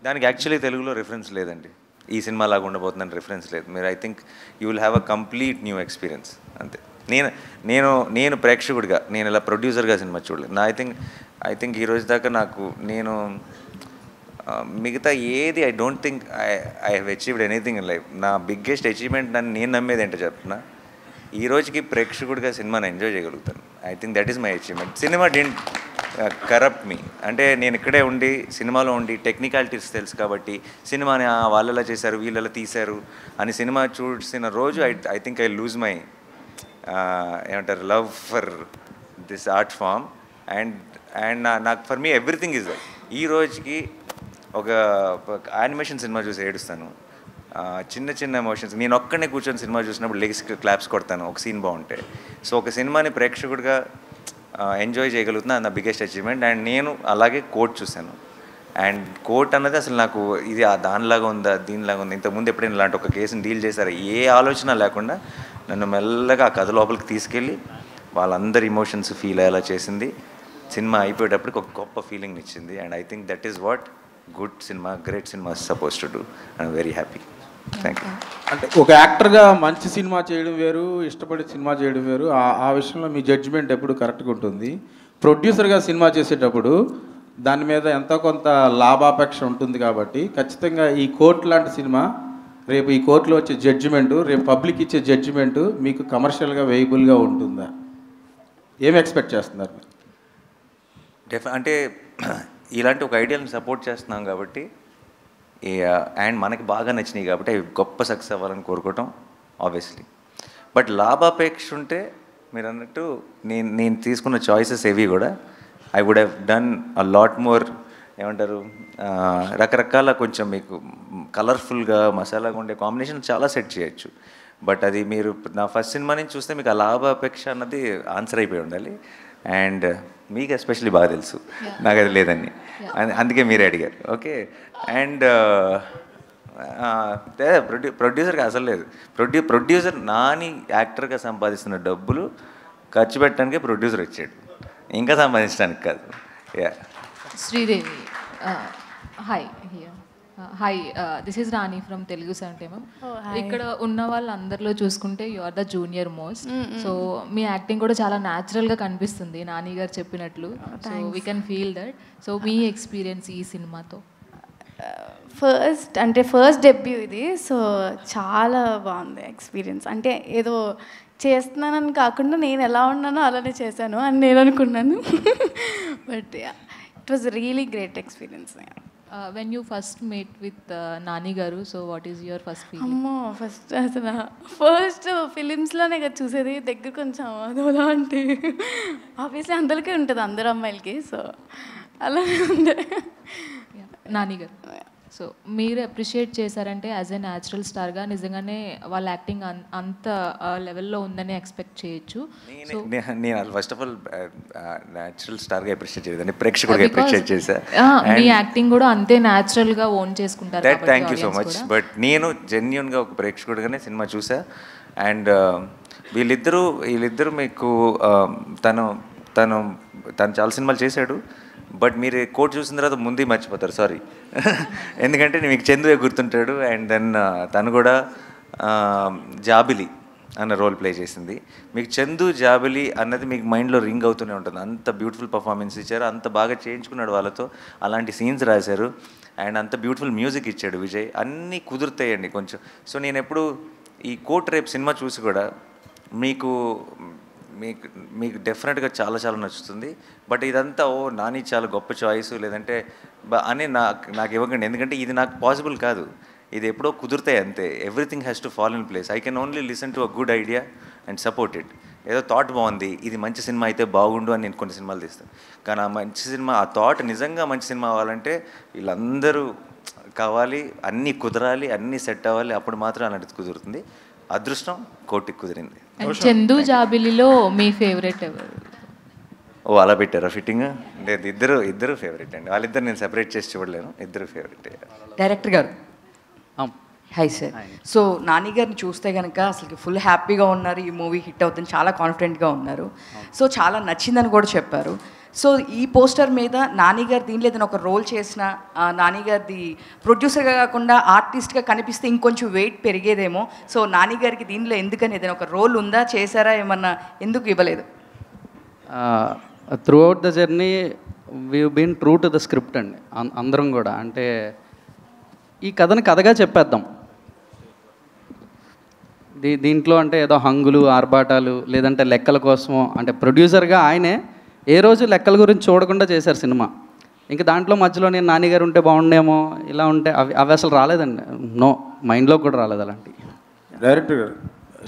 దానికి యాక్చువల్లీ తెలుగులో రిఫరెన్స్ లేదండి, ఈ సినిమా లాగా ఉండబోతుందని రిఫరెన్స్ లేదు. మీరు I think you will have a complete new experience, అంతే. నేను ప్రేక్షకుడిగా, నేను ఇలా ప్రొడ్యూసర్గా సినిమా చూడలేదు. ఐ థింక్ ఈ రోజు దాకా నేను మిగతా ఏది I don't think I have achieved anything in life. నా బిగ్గెస్ట్ అచీవ్మెంట్ నేను నమ్మేది ఏంటో చెప్తున్నా, ఈ రోజుకి ప్రేక్షకుడిగా సినిమాని ఎంజాయ్ చేయగలుగుతాను. I think that is my achievement. Cinema didn't corrupt me. అంటే నేను ఇక్కడే ఉండి సినిమాలో ఉండి టెక్నికాలిటీస్ తెలుసు కాబట్టి సినిమాని వాళ్ళలా చేశారు వీళ్ళలా తీశారు అని సినిమా చూసిన రోజు I think I lose my ఏమంటారు love for this art form. And నాకు for me everything is like. ఈ రోజుకి ఒక యానిమేషన్ సినిమా చూసి ఏడుస్తాను, చిన్న చిన్న ఎమోషన్స్. నేను ఒక్కడే కూర్చొని సినిమా చూసినప్పుడు లెగ్స్ క్లాప్స్ కొడతాను ఒక సీన్ బాగుంటే. సో ఒక సినిమాని ప్రేక్షకుడిగా ఎంజాయ్ చేయగలుగుతున్నా, నా బిగ్గెస్ట్ అచీవ్మెంట్. అండ్ నేను అలాగే కోర్ట్ చూశాను. అండ్ కోర్ట్ అన్నది అసలు నాకు ఇది దానిలాగా ఉందా దీనిలాగా ఉంది, ఇంతకుముందు ఎప్పుడైనా ఇలాంటి ఒక కేసుని డీల్ చేశారా, ఏ ఆలోచన లేకుండా నన్ను మెల్లగా ఆ కథ లోపలికి తీసుకెళ్ళి వాళ్ళందరి ఇమోషన్స్ ఫీల్ అయ్యేలా చేసింది. సినిమా అయిపోయేటప్పటికి ఒక గొప్ప ఫీలింగ్ ఇచ్చింది. And I think that is what good cinema, great cinema suppose to do. I'm very happy. Thank you. అంటే ఒక యాక్టర్గా మంచి సినిమా చేయడం వేరు, ఇష్టపడి సినిమా చేయడం వేరు. ఆ విషయంలో మీ జడ్జిమెంట్ ఎప్పుడు కరెక్ట్గా ఉంటుంది. ప్రొడ్యూసర్గా సినిమా చేసేటప్పుడు దాని మీద ఎంతో కొంత లాభాపేక్ష ఉంటుంది కాబట్టి ఖచ్చితంగా ఈ కోర్టు లాంటి సినిమా రేపు ఈ కోర్టులో వచ్చే జడ్జిమెంటు, రేపు పబ్లిక్ ఇచ్చే జడ్జిమెంటు మీకు కమర్షియల్గా వేయబుల్గా ఉంటుందా? ఏమి ఎక్స్పెక్ట్ చేస్తున్నారు? అంటే ఇలాంటి ఒక ఐడియాని సపోర్ట్ చేస్తున్నాం కాబట్టి అండ్ మనకి బాగా నచ్చినాయి కాబట్టి అవి గొప్ప సక్సెస్ అవ్వాలని కోరుకోవటం ఆబ్వియస్లీ. బట్ లాభాపేక్ష ఉంటే మీరు అన్నట్టు నేను తీసుకున్న చాయిసెస్ ఏవి కూడా I would have done a lot more, ఏమంటారు రకరకాల కొంచెం మీకు కలర్ఫుల్గా మసాలాగా ఉండే కాంబినేషన్ చాలా సెట్ చేయొచ్చు. బట్ అది మీరు నా ఫస్ట్ సినిమా నుంచి చూస్తే మీకు ఆ లాభాపేక్ష అన్నది ఆన్సర్ అయిపోయి ఉండాలి. అండ్ మీకు ఎస్పెషల్లీ బాగా తెలుసు నాకు అది లేదని, అందుకే మీరే అడిగారు. ఓకే. అండ్ ప్రొడ్యూసర్గా అసలు లేదు. ప్రొడ్యూసర్ నాని యాక్టర్గా సంపాదిస్తున్న డబ్బులు ఖర్చు పెట్టడానికి ప్రొడ్యూసర్ వచ్చాడు, ఇంకా సంపాదించడానికి కాదు. Yeah Sridevi, hi hi, this is Rani from Telugu సంటేమం. ఇక్కడ ఉన్న వాళ్ళందరిలో చూసుకుంటే you are the junior most. So మీ యాక్టింగ్ కూడా చాలా న్యాచురల్గా కనిపిస్తుంది నాని గారు చెప్పినట్లు. So we can feel that. So మీ ఎక్స్పీరియన్స్ ఈ సినిమాతో? ఫస్ట్ డెబ్యూ ఇది. సో చాలా బాగుంది ఎక్స్పీరియన్స్. అంటే ఏదో చేస్తున్నానని కాకుండా నేను ఎలా ఉన్నానో అలానే చేశాను అని నేను అనుకున్నాను. But it was really great experience. When you first meet with Nani గారు, so what is your first feeling? అమ్మో, ఫస్ట్ ఫిలిమ్స్లోనే కదా చూసేది, దగ్గర కొంచెం అదోలా అంటే ఆబ్వియస్లీ అందరికీ ఉంటుంది, అందరు అమ్మాయిలకి. సో అలానే ఉండే. నాని గారు, సో మీరు అప్రిషియేట్ చేశారంటే యాజ్ ఎ న్యాచురల్ స్టార్గా నిజంగానే వాళ్ళ యాక్టింగ్ అంత లెవెల్లో ఉందని ఎక్స్పెక్ట్ చేయొచ్చు. సో నేను ఫస్ట్ ఆఫ్ ఆల్ న్యాచురల్ స్టార్గా అప్రిషియేట్ చేయలేదండి, ప్రేక్షకుడిగా అప్రిషియేట్ చేశా. మీ యాక్టింగ్ కూడా అంతే న్యాచురల్గా ఓన్ చేసుకుంటారు. Thank you so much. But నేను జెన్యున్గా ఒక ప్రేక్షకుడిగానే సినిమా చూసా. అండ్ వీళ్ళిద్దరూ మీకు తను చాలా సినిమాలు చేశాడు, బట్ మీరు కోట్ చూసిన తర్వాత ముందే మర్చిపోతారు, సారీ. ఎందుకంటే మీకు చందు గుర్తుంటాడు. అండ్ దెన్ తను కూడా జాబిలి అన్న రోల్ ప్లే చేసింది. మీకు చందు జాబిలి అన్నది మీకు మైండ్లో రింగ్ అవుతూనే ఉంటుంది. అంత బ్యూటిఫుల్ పర్ఫార్మెన్స్ ఇచ్చారు, అంత బాగా చేయించుకున్నాడు వాళ్ళతో, అలాంటి సీన్స్ రాశారు. అండ్ అంత బ్యూటిఫుల్ మ్యూజిక్ ఇచ్చాడు విజయ్. అన్నీ కుదురుతాయండి కొంచెం. సో నేను ఎప్పుడు ఈ కోట్ రేపు సినిమా చూసి కూడా మీకు డెఫినెట్గా చాలా చాలా నచ్చుతుంది. బట్ ఇదంతా నాని చాలా గొప్ప చాయిస్ లేదంటే అని నాకు ఇవ్వకండి, ఎందుకంటే ఇది నాకు పాసిబుల్ కాదు. ఇది ఎప్పుడో కుదురుతాయి అంతే. Everything has to fall in place. I can only listen to a good idea and support it. ఏదో థాట్ బాగుంది, ఇది మంచి సినిమా అయితే బాగుండు అని నేను కొన్ని సినిమాలు తీస్తాను. కానీ ఆ మంచి సినిమా, ఆ థాట్ నిజంగా మంచి సినిమా అవ్వాలంటే వీళ్ళందరూ కావాలి, అన్నీ కుదరాలి, అన్నీ సెట్ అవ్వాలి, అప్పుడు మాత్రం అలాంటిది కుదురుతుంది. అదృష్టం కోటికి కుదిరింది. చందు జాబిలిలో మీ ఫేవరెట్ ఎవరు? అలా పెట్టారా ఫిట్టింగ్? లేదు, ఇద్దరు ఫేవరెట్ అండి. వాళ్ళిద్దరు నేను సెపరేట్ చేసి చూడలేను, ఇద్దరు ఫేవరెట్. డైరెక్టర్ గారు హాయ్ సార్. సో నాని గారిని చూస్తే కనుక అసలు ఫుల్ హ్యాపీగా ఉన్నారు, ఈ మూవీ హిట్ అవుతుంది, చాలా కాన్ఫిడెంట్గా ఉన్నారు. సో చాలా నచ్చిందని కూడా చెప్పారు. సో ఈ పోస్టర్ మీద నాని గారు దీనిలో ఏదైనా ఒక రోల్ చేసిన, నాని గారిది ప్రొడ్యూసర్గా కాకుండా ఆర్టిస్ట్గా కనిపిస్తే ఇంకొంచెం వెయిట్ పెరిగేదేమో. సో నాని గారికి దీనిలో ఎందుకని ఏదైనా ఒక రోల్ ఉందా, చేశారా, ఏమన్నా ఎందుకు ఇవ్వలేదు? Throughout the journey we been true to the script అండి అందరం కూడా. అంటే ఈ కథని కథగా చెప్పేద్దాం. దీంట్లో అంటే ఏదో హంగులు ఆర్భాటాలు లేదంటే లెక్కల కోసమో, అంటే ప్రొడ్యూసర్గా ఆయనే ఏ రోజు లెక్కల గురించి చూడకుండా చేశారు సినిమా. ఇంకా దాంట్లో మధ్యలో నేను నాని గారు ఉంటే బాగుండేమో, ఇలా ఉంటే అవి అసలు రాలేదండి. నో, మైండ్లో కూడా రాలేదు అలాంటి. డైరెక్టర్ గారు,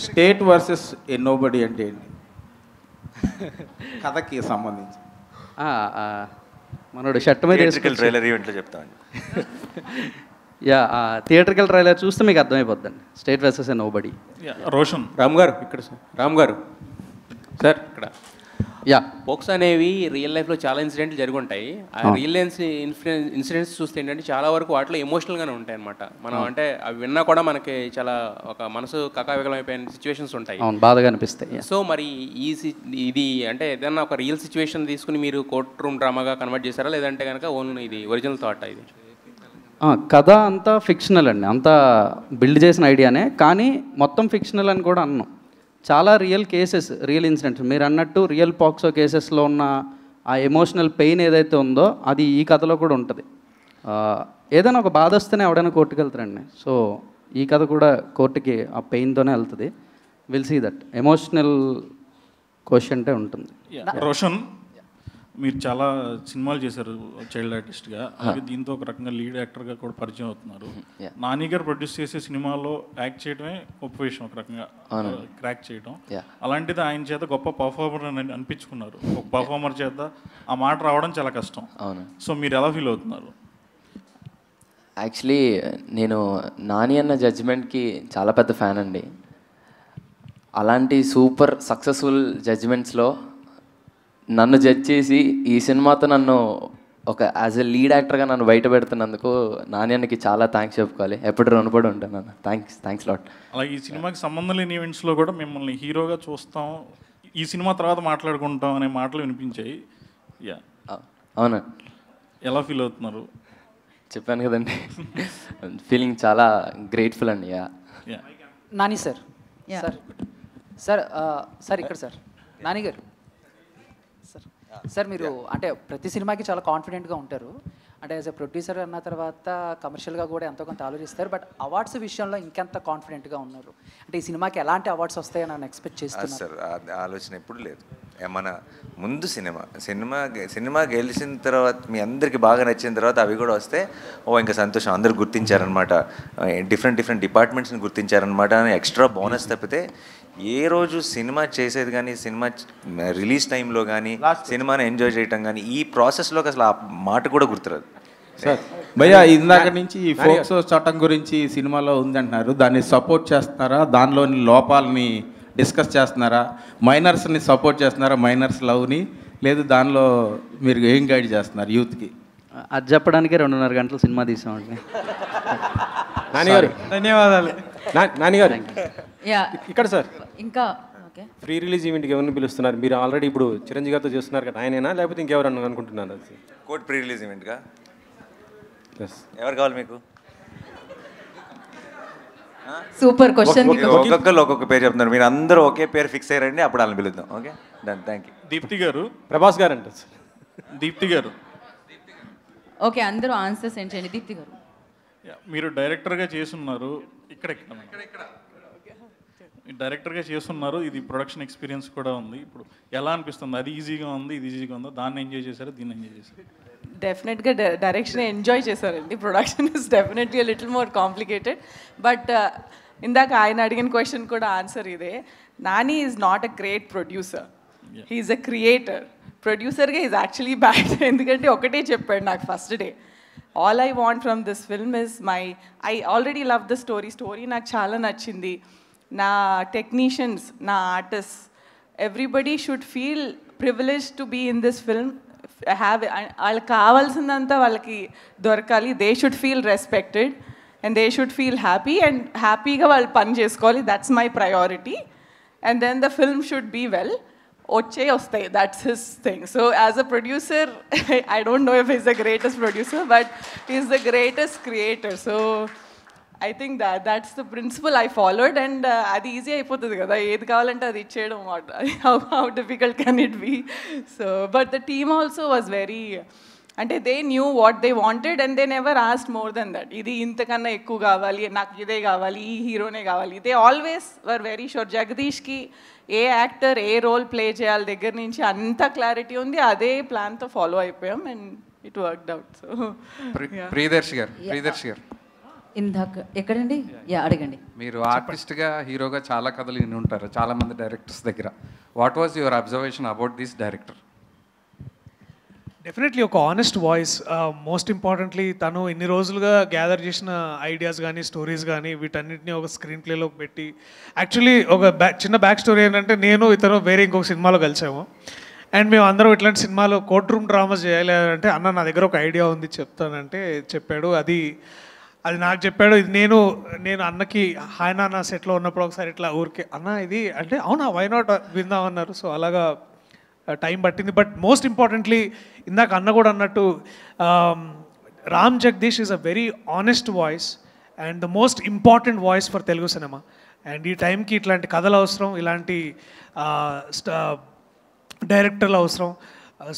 స్టేట్ వర్సెస్ ఏ నోబడి అంటే ఏంటి కథకి సంబంధించి? మనోడు షర్ట్ మీద ట్రైలర్ ఈవెంట్లో చెప్తాను. యా, థియేటర్కల్ ట్రైలర్ చూస్తే మీకు అర్థమైపోద్దండి. స్టేట్ వర్సెస్ ఏ నోబడి. రోషన్ రామ్ గారు ఇక్కడ సార్. రామ్ గారు సార్ ఇక్కడ యా, పోక్స్ అనేవి రియల్ లైఫ్లో చాలా ఇన్సిడెంట్లు జరిగి ఉంటాయి. ఆ రియల్ ఇన్సిడెంట్స్ చూస్తే ఏంటంటే చాలా వరకు వాటిలో ఎమోషనల్గానే ఉంటాయి అనమాట. మనం అంటే అవి విన్నా కూడా మనకి చాలా ఒక మనసు కకావికలమైపోయిన సిచ్యువేషన్స్ ఉంటాయి, బాధగా అనిపిస్తాయి. సో మరి ఇది అంటే ఏదన్నా ఒక రియల్ సిచ్యువేషన్ తీసుకుని మీరు కోర్ట్ రూమ్ డ్రామాగా కన్వర్ట్ చేశారా, లేదంటే కనుక ఓన్లీ ఇది ఒరిజినల్ థాట్? ఇది కథ అంతా ఫిక్షనల్ అండి, అంతా బిల్డ్ చేసిన ఐడియానే, కానీ మొత్తం ఫిక్షనల్ అని కూడా అన్నాం. చాలా రియల్ కేసెస్, రియల్ ఇన్సిడెంట్స్. మీరు అన్నట్టు రియల్ పాక్సో కేసెస్లో ఉన్న ఆ ఎమోషనల్ పెయిన్ ఏదైతే ఉందో అది ఈ కథలో కూడా ఉంటుంది. ఏదైనా ఒక బాధ వస్తేనే ఎవడైనా కోర్టుకు వెళ్తారండి. సో ఈ కథ కూడా కోర్టుకి ఆ పెయిన్తోనే వెళ్తుంది. విల్ సీ దట్ ఎమోషనల్ క్వశ్చన్టే ఉంటుంది. రోషన్, మీరు చాలా సినిమాలు చేశారు చైల్డ్ ఆర్టిస్ట్గా, అలాగే దీంతో ఒక రకంగా లీడ్ యాక్టర్గా కూడా పరిచయం అవుతున్నారు. నాని గారు ప్రొడ్యూస్ చేసే సినిమాలో యాక్ట్ చేయడమే గొప్ప విషయం, ఒక రకంగా క్రాక్ చేయడం. అలాంటిది ఆయన చేత గొప్ప పర్ఫార్మర్ అని అనిపించుకున్నారు. ఒక పర్ఫార్మర్ చేత ఆ మాట రావడం చాలా కష్టం. సో మీరు ఎలా ఫీల్ అవుతున్నారు? యాక్చువల్లీ నేను నాని అన్న జడ్జిమెంట్కి చాలా పెద్ద ఫ్యాన్ అండి. అలాంటి సూపర్ సక్సెస్ఫుల్ జడ్జిమెంట్స్లో నన్ను జడ్జ్ చేసి ఈ సినిమాతో నన్ను ఒక యాజ్ ఎ లీడ్ యాక్టర్గా నన్ను బయట పెడుతున్నందుకు నాని అన్నకి చాలా థ్యాంక్స్ చెప్పుకోవాలి. ఎప్పుడు రుణపడి ఉంటాను అన్న. Thanks lot. అలాగే ఈ సినిమాకి సంబంధం లేని ఈవెంట్స్లో కూడా మిమ్మల్ని హీరోగా చూస్తాం, ఈ సినిమా తర్వాత మాట్లాడుకుంటాం అనే మాటలు వినిపించాయి. యా అవునా, ఎలా ఫీల్ అవుతున్నారు? చెప్పాను కదండి, ఫీలింగ్ చాలా గ్రేట్ఫుల్ అండి. Yeah Nani sir, sir sir sir ఇక్కడ సార్, నాని గారు సార్, సార్ మీరు అంటే ప్రతి సినిమాకి చాలా కాన్ఫిడెంట్గా ఉంటారు. అంటే యాజ్ ఎ ప్రొడ్యూసర్ అన్న తర్వాత కమర్షియల్గా కూడా ఎంతో కొంత ఆలోచిస్తారు. బట్ అవార్డ్స్ విషయంలో ఇంకెంత కాన్ఫిడెంట్గా ఉన్నారు? అంటే ఈ సినిమాకి ఎలాంటి అవార్డ్స్ వస్తాయని నేను ఎక్స్పెక్ట్ చేస్తున్నాను. సార్ ఆలోచన ఎప్పుడు లేదు. మన ముందు సినిమా గెలిచిన తర్వాత మీ అందరికీ బాగా నచ్చిన తర్వాత అవి కూడా వస్తే ఇంకా సంతోషం, అందరూ గుర్తించారనమాట, డిఫరెంట్ డిపార్ట్మెంట్స్ని గుర్తించారనమాట అని ఎక్స్ట్రా బోనస్ తప్పితే ఏ రోజు సినిమా చేసేది కానీ, సినిమా రిలీజ్ టైంలో కానీ, సినిమాని ఎంజాయ్ చేయటం కానీ, ఈ ప్రాసెస్లోకి అసలు ఆ మాట కూడా గుర్తురాదు. సార్ భయ్యా, ఇందాక నుంచి ఈ ఫోక్సో చట్టం గురించి సినిమాలో ఉందంటున్నారు, దాన్ని సపోర్ట్ చేస్తున్నారా? దానిలోని లోపాలని డిస్కస్ చేస్తున్నారా? మైనర్స్ని సపోర్ట్ చేస్తున్నారా? మైనర్స్ లవ్ని లేదు, దానిలో మీరు ఏం గైడ్ చేస్తున్నారు యూత్కి? అది చెప్పడానికి 2.5 గంటలు సినిమా తీసామండి. నానిగారు ధన్యవాదాలు. నానిగారు యా ఇక్కడ సార్, ఇంకా ఓకే, ప్రీ రిలీజ్ ఈవెంట్కి ఎవరిని పిలుస్తున్నారు? మీరు ఆల్రెడీ ఇప్పుడు చిరంజీవి గారితో చేస్తున్నారు కదా, ఆయనేనా లేకపోతే ఇంకెవరన్నా అనుకుంటున్నారు? కోర్ట్ ప్రీ రిలీజ్ ఈవెంట్గా ఎవరు కావాలి మీకు? Super question. ఒక్కొక్కరు ఒక్కొక్క పేరు చెప్తున్నారు, మీరు అందరూ ఒకే పేరు ఫిక్స్ అయ్యారండి, అప్పుడు వాళ్ళని పిలుద్దాం. Okay done, thank you. Deepthi garu, Prabhas గారు అంటే దీప్తి గారు, ఓకే అందరూ ఆన్సర్స్ సెండ్ చేయండి. దీప్తి గారు, మీరు డైరెక్టర్గా చేస్తున్నారు, ఇక్కడ డైరెక్టర్గా చేస్తున్నారు, ఇది ప్రొడక్షన్ ఎక్స్పీరియన్స్ కూడా ఉంది. ఇప్పుడు ఎలా అనిపిస్తుంది? అది ఈజీగా ఉంది, ఇది ఈజీగా ఉందా? దాన్ని ఎంజాయ్ చేశారు, దీన్ని ఎంజాయ్ చేశారు? డెఫినెట్గా డైరెక్షన్ ఎంజాయ్ చేశారండి. Production is definitely little more complicated. But ఇందాక ఆయన అడిగిన క్వశ్చన్ కూడా ఆన్సర్ ఇదే. Nani is not a great producer, he's a creator. ప్రొడ్యూసర్గా ఈజ్ యాక్చువల్లీ బ్యాడ్. ఎందుకంటే ఒకటే చెప్పాడు నాకు first day, all I want from this film is I already love the story నాకు చాలా నచ్చింది. నా టెక్నీషియన్స్, నా artist, everybody should feel privilege to be in this film. వాళ్ళకి కావాల్సిందంతా వాళ్ళకి దొరకాలి. They should feel respected and they should feel happy, and హ్యాపీగా వాళ్ళు పని చేసుకోవాలి. That's my priority. And then the film should be well. వస్తాయి, that's his thing. So as a producer, I don't know if is the greatest producer, but is the greatest creator. So I think that's the principle I followed, and అది easy అయిపోతుంది కదా, ఏది కావాలంటే అది ఇచ్చేయడం. how difficult can it be? So but the team also was very, అంటే they knew what they wanted and they never asked more than that. ఇది ఇంతకన్నా ఎక్కువ కావాలి, నాకు ఇదే కావాలి, ఈ హీరోనే కావాలి. they always were very sure. జగదీష్కి ఏ యాక్టర్ ఏ రోల్ ప్లే చేయాలి దగ్గర నుంచి అంత క్లారిటీ ఉంది. అదే ప్లాన్తో ఫాలో అయిపోయాం and it worked out. So Priyadarshi గారు ఇందాక ఎక్కడండి? యా అడగండి. మీరు ఆర్టిస్ట్గా హీరోగా చాలా కథలు విని ఉంటారు చాలామంది డైరెక్టర్స్ దగ్గర. What was your observation about this director? Definitely ఒక ఆనెస్ట్ వాయిస్. మోస్ట్ ఇంపార్టెంట్లీ తను ఇన్ని రోజులుగా గ్యాదర్ చేసిన ఐడియాస్ కానీ, స్టోరీస్ కానీ, వీటన్నిటిని ఒక స్క్రీన్ ప్లేలోకి పెట్టి, యాక్చువల్లీ ఒక చిన్న బ్యాక్ స్టోరీ ఏంటంటే, నేను ఇతను వేరే ఇంకొక సినిమాలో కలిసాము. అండ్ మేము అందరం ఇట్లాంటి సినిమాలో కోర్ట్ రూమ్ డ్రామాస్ చేయాలి అంటే, అన్న నా దగ్గర ఒక ఐడియా ఉంది చెప్తానంటే చెప్పాడు. అది నాకు చెప్పాడు. ఇది నేను అన్నకి ఆయన నా సెట్లో ఉన్నప్పుడు ఒకసారి ఇట్లా ఊరికే అన్న ఇది అంటే, అవునా వై నాట్ విందామన్నారు. సో అలాగా టైం పట్టింది. బట్ మోస్ట్ ఇంపార్టెంట్లీ ఇందాక అన్న కూడా అన్నట్టు, Ram Jagadish is a very honest voice and the most important voice for Telugu cinema. అండ్ ఈ టైంకి ఇట్లాంటి కథలు అవసరం, ఇలాంటి డైరెక్టర్లు అవసరం.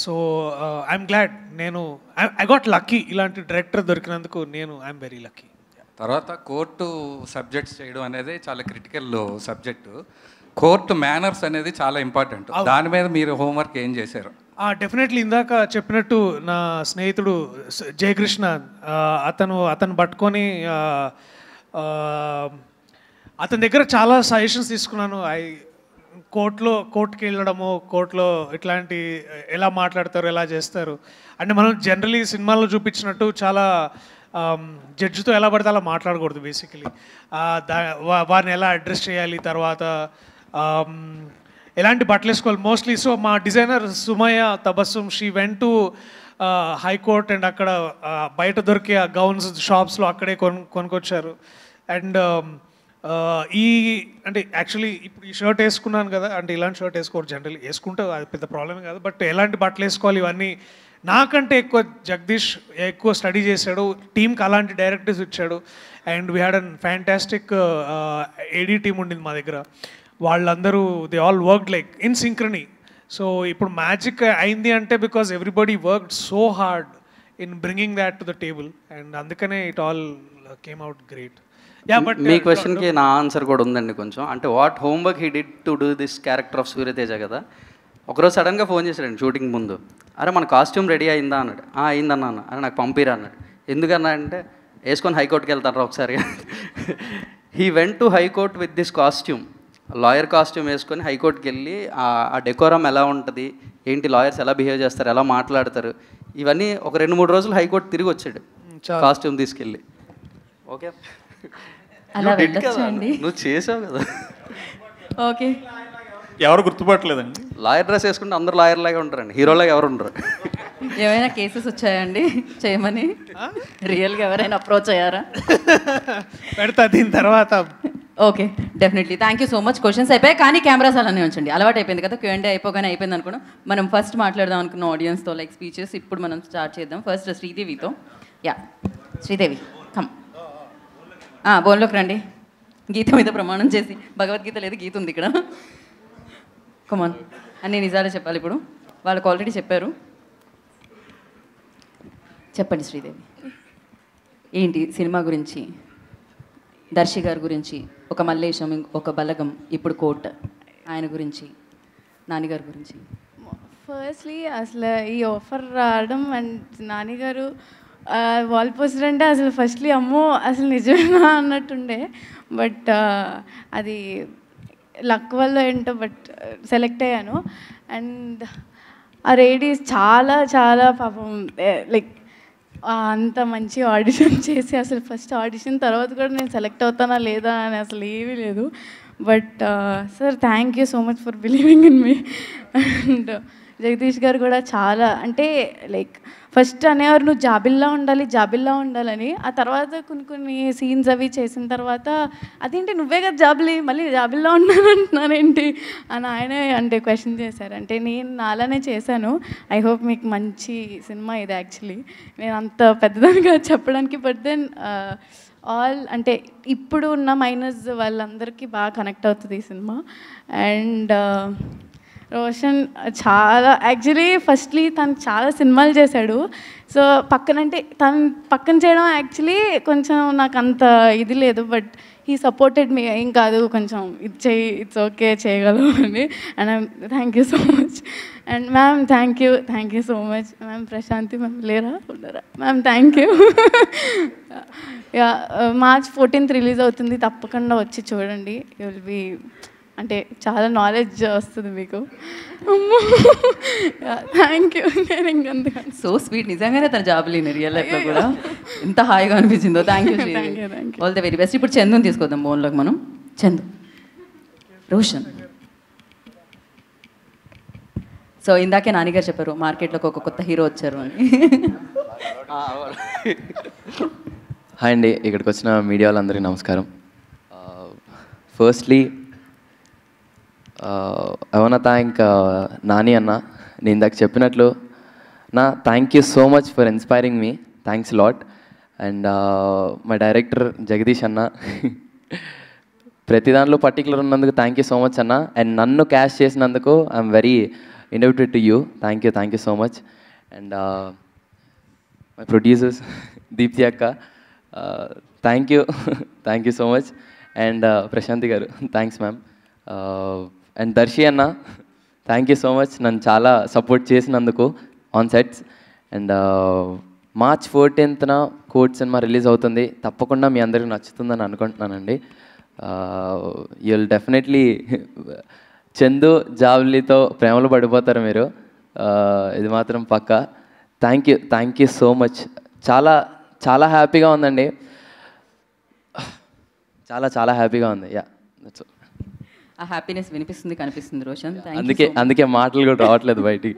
So I'm glad, I got lucky ఇలాంటి డైరెక్టర్ దొరికినందుకు. I'm very lucky. తర్వాత కోర్టు సబ్జెక్ట్స్ చేయడం అనేది చాలా క్రిటికల్ సబ్జెక్టు. కోర్టు మేనర్స్ అనేది చాలా ఇంపార్టెంట్. దాని మీద మీరు హోంవర్క్ ఏం చేశారు? డెఫినెట్లీ ఇందాక చెప్పినట్టు నా స్నేహితుడు జయకృష్ణ, అతను పట్టుకొని అతని దగ్గర చాలా సజెషన్స్ తీసుకున్నాను. కోర్టుకి వెళ్ళడము, కోర్టులో ఇట్లాంటి ఎలా మాట్లాడతారు, ఎలా చేస్తారు అంటే, మనం జనరలీ సినిమాల్లో చూపించినట్టు చాలా జడ్జితో ఎలా పడితే అలా మాట్లాడకూడదు. బేసికలీ వారిని ఎలా అడ్రస్ చేయాలి, తర్వాత ఎలాంటి బట్టలు వేసుకోవాలి మోస్ట్లీ. సో మా designer Sumayya Tabassum, she went to high court and అక్కడ బయట దొరికే గౌన్స్ షాప్స్లో అక్కడే కొనుక్కొచ్చారు. అండ్ ఈ అంటే యాక్చువల్లీ ఇప్పుడు ఈ షర్ట్ వేసుకున్నాను కదా, అంటే ఇలాంటి షర్ట్ వేసుకోరు జనరల్, వేసుకుంటే అది పెద్ద ప్రాబ్లమే కాదు. బట్ ఎలాంటి బట్టలు వేసుకోవాలి ఇవన్నీ నాకంటే ఎక్కువ జగదీష్ ఎక్కువ స్టడీ చేశాడు, టీంకి అలాంటి డైరెక్టర్స్ ఇచ్చాడు. And we had an fantastic AD team ఉండింది మా దగ్గర. వాళ్ళందరూ they all worked like in synchrony. So ఇప్పుడు మ్యాజిక్ అయింది అంటే because everybody worked so hard in bringing that to the table, and అందుకనే it all came out great. మీ క్వశ్చన్కి నా ఆన్సర్ కూడా ఉందండి కొంచెం. అంటే what homework he did to do this character of Suryateja కదా. ఒకరోజు సడన్గా ఫోన్ చేశాడండి షూటింగ్ ముందు, అరే మన కాస్ట్యూమ్ రెడీ అయిందా అన్నాడు. అయిందన్నా అన్న, అరే నాకు పంపిరా అన్నాడు. ఎందుకన్నా అంటే వేసుకొని హైకోర్టుకి వెళ్తారా ఒకసారి. He went to high court with this costume, lawyer costume వేసుకొని హైకోర్టుకి వెళ్ళి ఆ డెకోరం ఎలా ఉంటుంది, ఏంటి లాయర్స్ ఎలా బిహేవ్ చేస్తారు, ఎలా మాట్లాడతారు, ఇవన్నీ ఒక 2-3 రోజులు హైకోర్టు తిరిగి వచ్చాడు కాస్ట్యూమ్ తీసుకెళ్ళి. ఓకే అలా వెళ్ళొచ్చా అండి? నువ్వు చేసావు కదా. ఓకే, ఎవరు గుర్తుపట్టలేదండి. లాయర్ డ్రెస్ వేసుకుంటే అందరూ లాయర్ లాగా ఉంటారండి, హీరోలాగా ఎవరు ఉండరు. ఏమైనా కేసెస్ వచ్చాయండి చేయమని? రియల్గా ఎవరైనా అప్రోచ్ అయ్యారా? పెడతా దీని తర్వాత. Okay, definitely. Thank you so much. Questions అయిపోయాయి కానీ కెమెరాస్ అలానే ఉంచండి. అలవాటు అయిపోయింది కదా, Q&A అయిపోగానే అయిపోయింది అనుకున్నాం. మనం ఫస్ట్ మాట్లాడదాం అనుకున్న ఆడియన్స్తో లైక్ స్పీచెస్. ఇప్పుడు మనం స్టార్ట్ చేద్దాం. ఫస్ట్ శ్రీదేవితో. Yeah Sridevi come. బోన్లోకి రండి. గీత మీద ప్రమాణం చేసి, భగవద్గీత లేదు గీత ఉంది ఇక్కడ. కమాన్, అన్ని నిజాలే చెప్పాలి ఇప్పుడు. వాళ్ళకి ఆల్రెడీ చెప్పారు. చెప్పండి శ్రీదేవి, ఏంటి సినిమా గురించి, దర్శి గారి గురించి, ఒక మల్లేశం, ఒక బలగం, ఇప్పుడు కోట్, ఆయన గురించి, నాన్నగారి గురించి. ఫస్ట్లీ అసలు ఈ ఆఫర్ రావడం అండ్ నాన్నగారు వాల్ పోస్టర్ అంటే అసలు ఫస్ట్లీ అమ్మో అసలు నిజమేనా అన్నట్టుండే. బట్ అది లక్ వల్ల ఏంటో బట్ సెలెక్ట్ అయ్యాను. అండ్ ఆ లేడీస్ చాలా చాలా పాపం లైక్ అంత మంచి ఆడిషన్ చేసి అసలు ఫస్ట్ ఆడిషన్ తర్వాత కూడా నేను సెలెక్ట్ అవుతానా లేదా అని అసలు ఏమీ లేదు. But sir thank you so much for believing in me. And Jagadish గారు కూడా చాలా అంటే లైక్ ఫస్ట్ అనేవారు నువ్వు జాబిల్లా ఉండాలి జాబిల్లా ఉండాలని. ఆ తర్వాత కొన్ని సీన్స్ అవి చేసిన తర్వాత అదేంటి నువ్వే కదా జాబిలి, మళ్ళీ జాబిల్లా ఉన్నానంటున్నానేంటి అని ఆయనే అంటే క్వశ్చన్ చేశారు. అంటే నేను నాలానే చేశాను. ఐ హోప్ మీకు మంచి సినిమా ఇది. యాక్చువల్లీ నేను అంత పెద్దదానిగా చెప్పడానికి, బట్ దెన్ ఆల్ అంటే ఇప్పుడు ఉన్న మైనస్ వాళ్ళందరికీ బాగా కనెక్ట్ అవుతుంది ఈ సినిమా. అండ్ రోషన్ చాలా యాక్చువల్లీ ఫస్ట్లీ తను చాలా సినిమాలు చేశాడు. సో పక్కనంటే తను పక్కన చేయడం యాక్చువల్లీ కొంచెం నాకు అంత ఇది లేదు. బట్ హీ సపోర్టెడ్ మీ, ఏం కాదు కొంచెం ఇది చేయి, ఇట్స్ ఓకే చేయగలవు అని. And thank you so much. And ma'am thank you so much. Ma'am Prashanthi ma'am లేరా ఉండరా ma'am, thank you. Yeah March 14th release అవుతుంది, తప్పకుండా వచ్చి చూడండి. యూ విల్ బీ అంటే చాలా నాలెడ్జ్ వస్తుంది మీకు. Thank you. నేను ఇంకంత సో స్వీట్, నిజంగానే తన జాబ్ లేని రియల్ లైఫ్లో కూడా ఎంత హాయిగా అనిపించిందో. Thank you all the very best. ఇప్పుడు చందుని తీసుకొద్దాం బోన్లోకి మనం. చందు, రోషన్. సో ఇందాకే నాన్నగారు చెప్పారు మార్కెట్లోకి ఒక కొత్త హీరో వచ్చారు అని. హాయ్ అండి, ఇక్కడికి వచ్చిన మీడియా వాళ్ళందరికీ నమస్కారం. Firstly I want thank Nani అన్న. నేను ఇందాక చెప్పినట్లు నా thank you so much for inspiring me. Thanks lot. And మా డైరెక్టర్ జగదీష్ అన్న, ప్రతి దాంట్లో పర్టికులర్ ఉన్నందుకు థ్యాంక్ యూ సో మచ్ అన్న. అండ్ నన్ను క్యాష్ చేసినందుకు I'm very indebted to you. Thank you so much. And my producers Deepti అక్క, thank you so much. And Prashanti గారు థ్యాంక్స్ మ్యామ్. అండ్ దర్శి అన్న థ్యాంక్ యూ సో మచ్, నన్ను చాలా support చేసినందుకు on sets. And March 14th court సినిమా release అవుతుంది, తప్పకుండా మీ అందరికీ నచ్చుతుందని అనుకుంటున్నానండి. యూ విల్ డెఫినెట్లీ చందు జావ్లీతో ప్రేమలో పడిపోతారు మీరు, ఇది మాత్రం పక్కా. Thank you so much. చాలా చాలా హ్యాపీగా ఉందండి, చాలా హ్యాపీగా ఉంది. Yeah that's all. ఆ హ్యాపీనెస్ వినిపిస్తుంది, కనిపిస్తుంది రోషన్. అందుకే మాటలు కూడా రావట్లేదు బయటికి.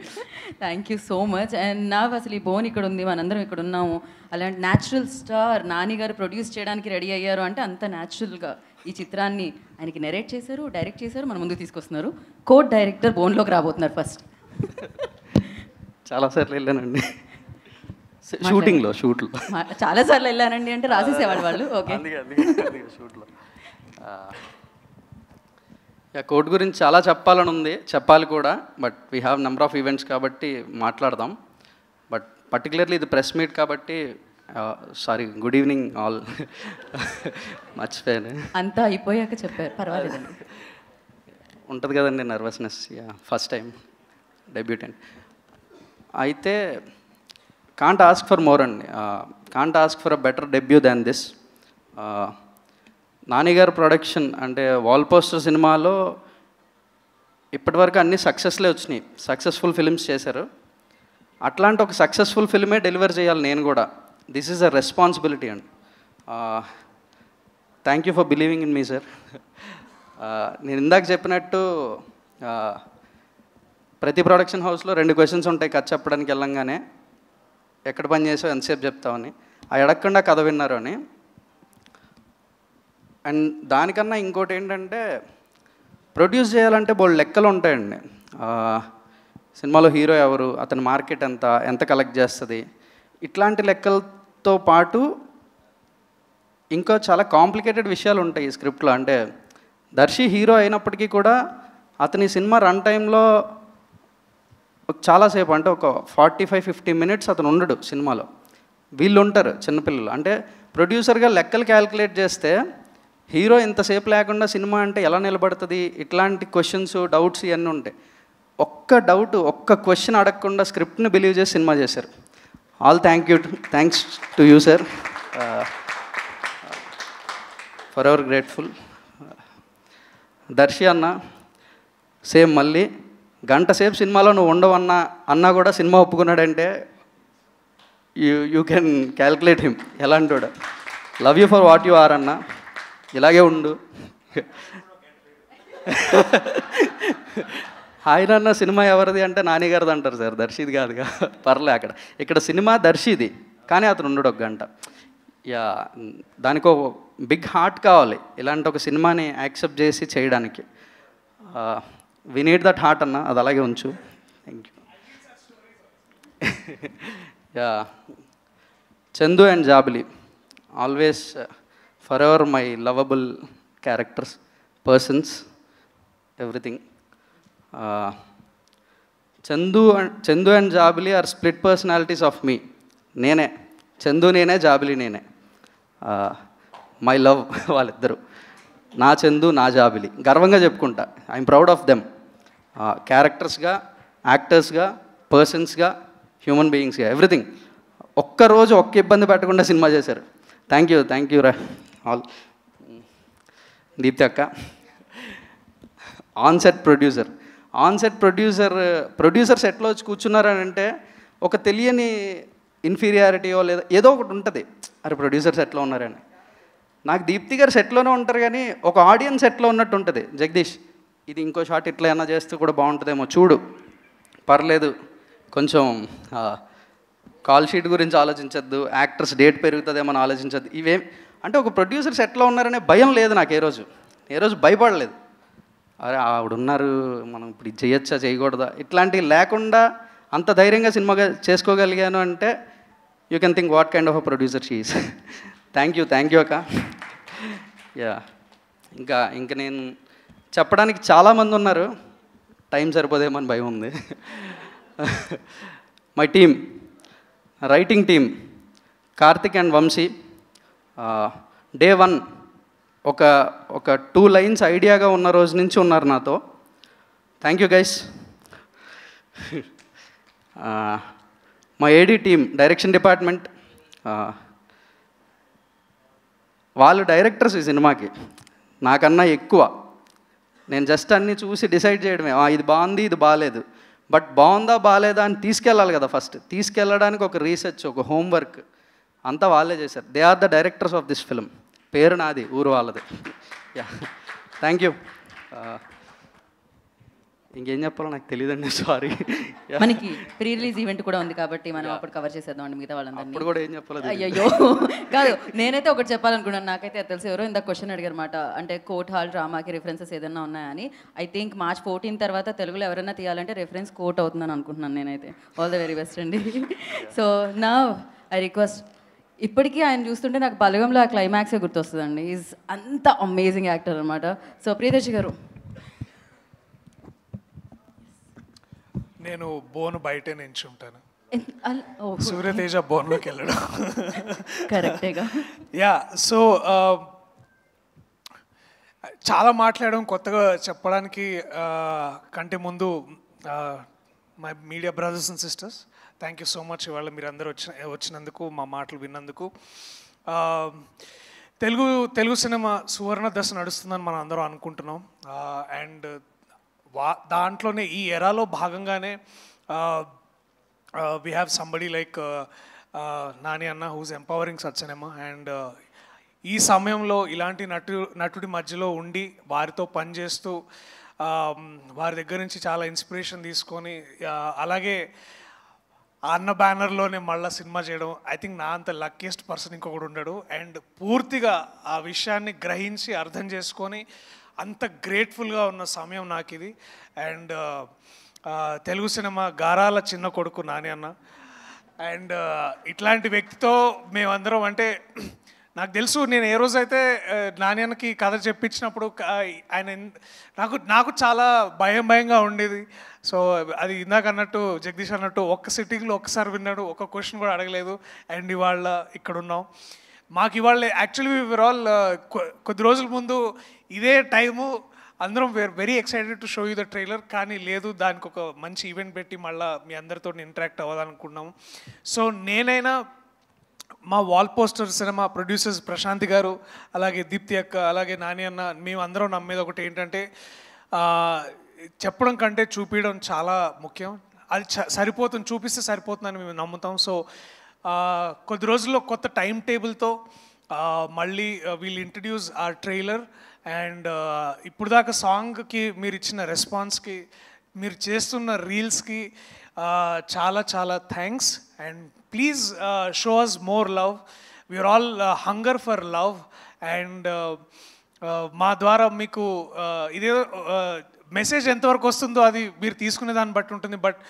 Thank you so much. And నా అసలు ఈ బోన్ ఇక్కడ ఉంది, మనందరం ఇక్కడ ఉన్నాము. అలాంటి న్యాచురల్ స్టార్ నాని గారు ప్రొడ్యూస్ చేయడానికి రెడీ అయ్యారు అంటే అంత న్యాచురల్గా ఈ చిత్రాన్ని ఆయనకి నెరేట్ చేశారు, డైరెక్ట్ చేశారు, మన ముందుకు తీసుకొస్తున్నారు. కోడ్ డైరెక్టర్ బోన్లోకి రాబోతున్నారు ఫస్ట్. చాలాసార్లు వెళ్ళానండి షూటింగ్లో, షూట్లో చాలాసార్లు వెళ్ళానండి అంటే రాసేసేవాళ్ళు వాళ్ళు. ఓకే, షూట్లో కోర్ట్ గురించి చాలా చెప్పాలని ఉంది, చెప్పాలి కూడా. But we have number of events కాబట్టి మాట్లాడదాం. బట్ పర్టికులర్లీ ఇది ప్రెస్ మీట్ కాబట్టి సారీ, గుడ్ ఈవినింగ్ ఆల్. మర్చిపోయాను. అంతా అయిపోయాక చెప్పారు, పర్వాలేదండి. ఉంటుంది కదండి నర్వస్నెస్, ఫస్ట్ టైం డెబ్యూటెంట్ అయితే. కాంట్ ఆస్క్ ఫర్ మోర్ అండి, can't ask for a better debut than this. Nani గారు ప్రొడక్షన్ అంటే వాల్ పోస్టర్ సినిమాలో ఇప్పటివరకు అన్ని సక్సెస్లే వచ్చినాయి, సక్సెస్ఫుల్ ఫిల్మ్స్ చేశారు. అట్లాంటి ఒక సక్సెస్ఫుల్ ఫిల్మే డెలివర్ చేయాలి నేను కూడా. దిస్ ఈజ్ అ రెస్పాన్సిబిలిటీ అండి. Thank you for believing in me sir. నేను ఇందాక చెప్పినట్టు ప్రతి ప్రొడక్షన్ హౌస్లో 2 క్వశ్చన్స్ ఉంటాయి కథ చెప్పడానికి వెళ్ళంగానే. ఎక్కడ పని చేసావు, ఎంతసేపు చెప్తావని. అవి అడగకుండా కథ విన్నారు అని. అండ్ దానికన్నా ఇంకోటి ఏంటంటే ప్రొడ్యూస్ చేయాలంటే బోల్డ్ లెక్కలు ఉంటాయండి. సినిమాలో హీరో ఎవరు, అతని మార్కెట్ ఎంత కలెక్ట్ చేస్తుంది, ఇట్లాంటి లెక్కలతో పాటు ఇంకా చాలా కాంప్లికేటెడ్ విషయాలు ఉంటాయి ఈ స్క్రిప్ట్లో. అంటే దర్శి హీరో అయినప్పటికీ కూడా అతని సినిమా రన్ టైంలో చాలాసేపు అంటే ఒక 45-50 మినిట్స్ అతను ఉండడు సినిమాలో. వీళ్ళు ఉంటారు చిన్నపిల్లలు. అంటే ప్రొడ్యూసర్గా లెక్కలు క్యాలిక్యులేట్ చేస్తే హీరో ఇంతసేపు లేకుండా సినిమా అంటే ఎలా నిలబడుతుంది, ఇట్లాంటి క్వశ్చన్స్, డౌట్స్ ఇవన్నీ ఉంటాయి. ఒక్క క్వశ్చన్ అడగకుండా స్క్రిప్ట్ని బిలీవ్ చేసి సినిమా చేశారు. All thanks to you sir, forever grateful. Darshi అన్న సేమ్ మళ్ళీ గంట సేపు సినిమాలో నువ్వు ఉండవన్నా అన్నా కూడా సినిమా ఒప్పుకున్నాడంటే యూ కెన్ క్యాల్కులేట్ హిమ్ ఎలాంటోడు. Love you for what you are అన్న, ఇలాగే ఉండు. ఆయన అన్న సినిమా ఎవరిది అంటే నాని గారిది అంటారు సార్, దర్శిది కాదుగా. పర్లే అక్కడ. ఇక్కడ సినిమా దర్శిది కానీ అతను ఉండడు ఒక గంట. దానికో బిగ్ హార్ట్ కావాలి ఇలాంటి ఒక సినిమాని యాక్సెప్ట్ చేసి చేయడానికి. వి నీడ్ దట్ హార్ట్ అన్న, అది అలాగే ఉంచు. Thank you. Chandu and Jabili always forever my lovable characters, persons, everything. Chandu and Jabili are split personalities of me. నేనే చందు, నేనే జాబిలి, నేనే. మై లవ్ వాళ్ళిద్దరు. నా చందు, నా జాబిలి, గర్వంగా చెప్పుకుంటా. I'm proud of them. క్యారెక్టర్స్గా, యాక్టర్స్గా, పర్సన్స్గా, హ్యూమన్ బీయింగ్స్గా, ఎవ్రీథింగ్. ఒక్క ఇబ్బంది పెట్టకుండా సినిమా చేశారు. థ్యాంక్ యూ రా ఆల్. దీప్తి అక్క. ఆన్సెట్ ప్రొడ్యూసర్ సెట్లో వచ్చి కూర్చున్నారని అంటే ఒక తెలియని ఇన్ఫీరియారిటీయో లేదా ఏదో ఒకటి ఉంటుంది. అరే ప్రొడ్యూసర్ సెట్లో ఉన్నారని. నాకు దీప్తి గారు సెట్లోనే ఉంటారు కానీ ఒక ఆడియన్స్ సెట్లో ఉన్నట్టు ఉంటుంది. జగదీష్ ఇది ఇంకో షాట్ ఇట్లా ఏమైనా చేస్తే కూడా బాగుంటుందేమో చూడు, పర్లేదు, కొంచెం కాల్ షీట్ గురించి ఆలోచించద్దు, యాక్టర్స్ డేట్ పెరుగుతుందేమో అని ఆలోచించద్దు. ఇవేం అంటే ఒక ప్రొడ్యూసర్ సెట్లో ఉన్నారనే భయం లేదు నాకు. ఏ రోజు భయపడలేదు. అరే ఆవిడున్నారు, మనం ఇప్పుడు ఇది చేయొచ్చా చేయకూడదా ఇట్లాంటివి లేకుండా అంత ధైర్యంగా సినిమాగా చేసుకోగలిగాను అంటే you can think what kind of a producer she is. Thank you అక్క. ఇంకా నేను చెప్పడానికి చాలామంది ఉన్నారు, టైం సరిపోదేమో అని భయం ఉంది. My team, writing team, Karthik and Vamshi. Day 1 ఒక 2 లైన్స్ ఐడియాగా ఉన్న రోజు నుంచి ఉన్నారు నాతో. Thank you guys. మా ఏడీ టీమ్, డైరెక్షన్ డిపార్ట్మెంట్, వాళ్ళు డైరెక్టర్స్ ఈ సినిమాకి నాకన్నా ఎక్కువ. నేను జస్ట్ అన్నీ చూసి డిసైడ్ చేయడమే, ఇది బాగుంది, ఇది బాగాలేదు. బట్ బాగుందా బాగాలేదా అని తీసుకెళ్ళాలి కదా. ఫస్ట్ తీసుకెళ్ళడానికి ఒక రీసెర్చ్, ఒక హోంవర్క్ అంతా వాళ్ళే చేశారు. They are the directors of this film. పేరు నాది, ఊరు వాళ్ళది. Thank you. ఇంకేం చెప్పాలో నాకు తెలియదండి, సారీ. మనకి ప్రీ రిలీజ్ ఈవెంట్ కూడా ఉంది కాబట్టి మనం అప్పుడు కవర్ చేసేద్దాం అండి మిగతా వాళ్ళందరినీ. అప్పుడు కూడా ఏం చెప్పాలో అయ్యో కాదు, నేనైతే ఒకటి చెప్పాలనుకున్నాను. నాకైతే అది తెలుసు. ఎవరో ఇంత క్వశ్చన్ అడిగారు అనమాట, అంటే కోర్ట్ హాల్ డ్రామాకి రిఫరెన్సెస్ ఏదైనా ఉన్నాయని. ఐ థింక్ March 14 తర్వాత తెలుగులో ఎవరైనా తీయాలంటే రిఫరెన్స్ కోర్ట్ అవుతుందని అనుకుంటున్నాను నేనైతే. ఆల్ ద వెరీ బెస్ట్ అండి. సో నా ఐ రిక్వెస్ట్, ఇప్పటికీ ఆయన చూస్తుంటే నాకు బలగంలో ఆ క్లైమాక్సే గుర్తొస్తుందండి. ఈజ్ అంత అమేజింగ్ యాక్టర్ అనమాట. సో ప్రియదర్శి గారు. నేను బోన్ బయటే నించుంటాను, సూర్యతేజ బోన్లోకి వెళ్ళడం కరెక్టేగా. యా, సో చాలా మాట్లాడడం కొత్తగా చెప్పడానికి కంటే ముందు my media brothers and sisters, thank you so much ఇవాళ మీరు అందరూ వచ్చినందుకు, మా మాటలు విన్నందుకు. తెలుగు సినిమా సువర్ణ దశ నడుస్తుందని మనం అందరం అనుకుంటున్నాం. అండ్ దాంట్లోనే ఈ ఎరాలో భాగంగానే we have somebody like Nani అన్న హూజ్ ఎంపవరింగ్ సచ్ సినిమా. అండ్ ఈ సమయంలో ఇలాంటి నటుడి మధ్యలో ఉండి వారితో పనిచేస్తూ వారి దగ్గర నుంచి చాలా ఇన్స్పిరేషన్ తీసుకొని, అలాగే అన్న బ్యానర్లోనే మళ్ళీ సినిమా చేయడం, ఐ థింక్ నా అంత లక్కీయెస్ట్ పర్సన్ ఇంకొకటి ఉండడు. అండ్ పూర్తిగా ఆ విషయాన్ని గ్రహించి అర్థం చేసుకొని అంత గ్రేట్ఫుల్గా ఉన్న సమయం నాకు ఇది. అండ్ తెలుగు సినిమా గారాల చిన్న కొడుకు నాని అన్న. అండ్ ఇట్లాంటి వ్యక్తితో మేమందరం, అంటే నాకు తెలుసు, నేను ఏ రోజైతే నాని అన్నకి కథ చెప్పించినప్పుడు ఆయన నాకు చాలా భయంగా ఉండేది. సో అది ఇందాక అన్నట్టు జగదీష్ అన్నట్టు ఒక్క సిట్టింగ్లో ఒక్కసారి విన్నాడు, ఒక్క క్వశ్చన్ కూడా అడగలేదు. అండ్ ఇవాళ ఇక్కడ ఉన్నాం. మాకు ఇవాళ యాక్చువల్లీ వీఆర్ ఆల్ కొద్ది రోజుల ముందు ఇదే టైము అందరం we're very excited to show you the trailer, కానీ లేదు, దానికి ఒక మంచి ఈవెంట్ పెట్టి మళ్ళీ మీ అందరితో ఇంటరాక్ట్ అవ్వాలనుకున్నాము. సో నేనైనా మా వాల్ పోస్టర్ సినిమా ప్రొడ్యూసర్స్ ప్రశాంతి గారు, అలాగే దీప్తి అక్క, అలాగే నాని అన్న, మేము అందరం నమ్మేది ఒకటి ఏంటంటే చెప్పడం కంటే చూపించడం చాలా ముఖ్యం. అది సరిపోతుంది, చూపిస్తే సరిపోతుందని మేము నమ్ముతాం. సో కొద్ది రోజుల్లో కొత్త టైం టేబుల్తో మళ్ళీ వీల్ ఇంట్రడ్యూస్ ఆ ట్రైలర్. అండ్ ఇప్పుడు దాకా సాంగ్కి మీరు ఇచ్చిన రెస్పాన్స్కి, మీరు చేస్తున్న రీల్స్కి చాలా చాలా thanks. And please show us more love. We're all hunger for love. And మా ద్వారా మీకు ఇదే మెసేజ్ ఎంతవరకు వస్తుందో అది మీరు తీసుకునే దాన్ని బట్టి ఉంటుంది. But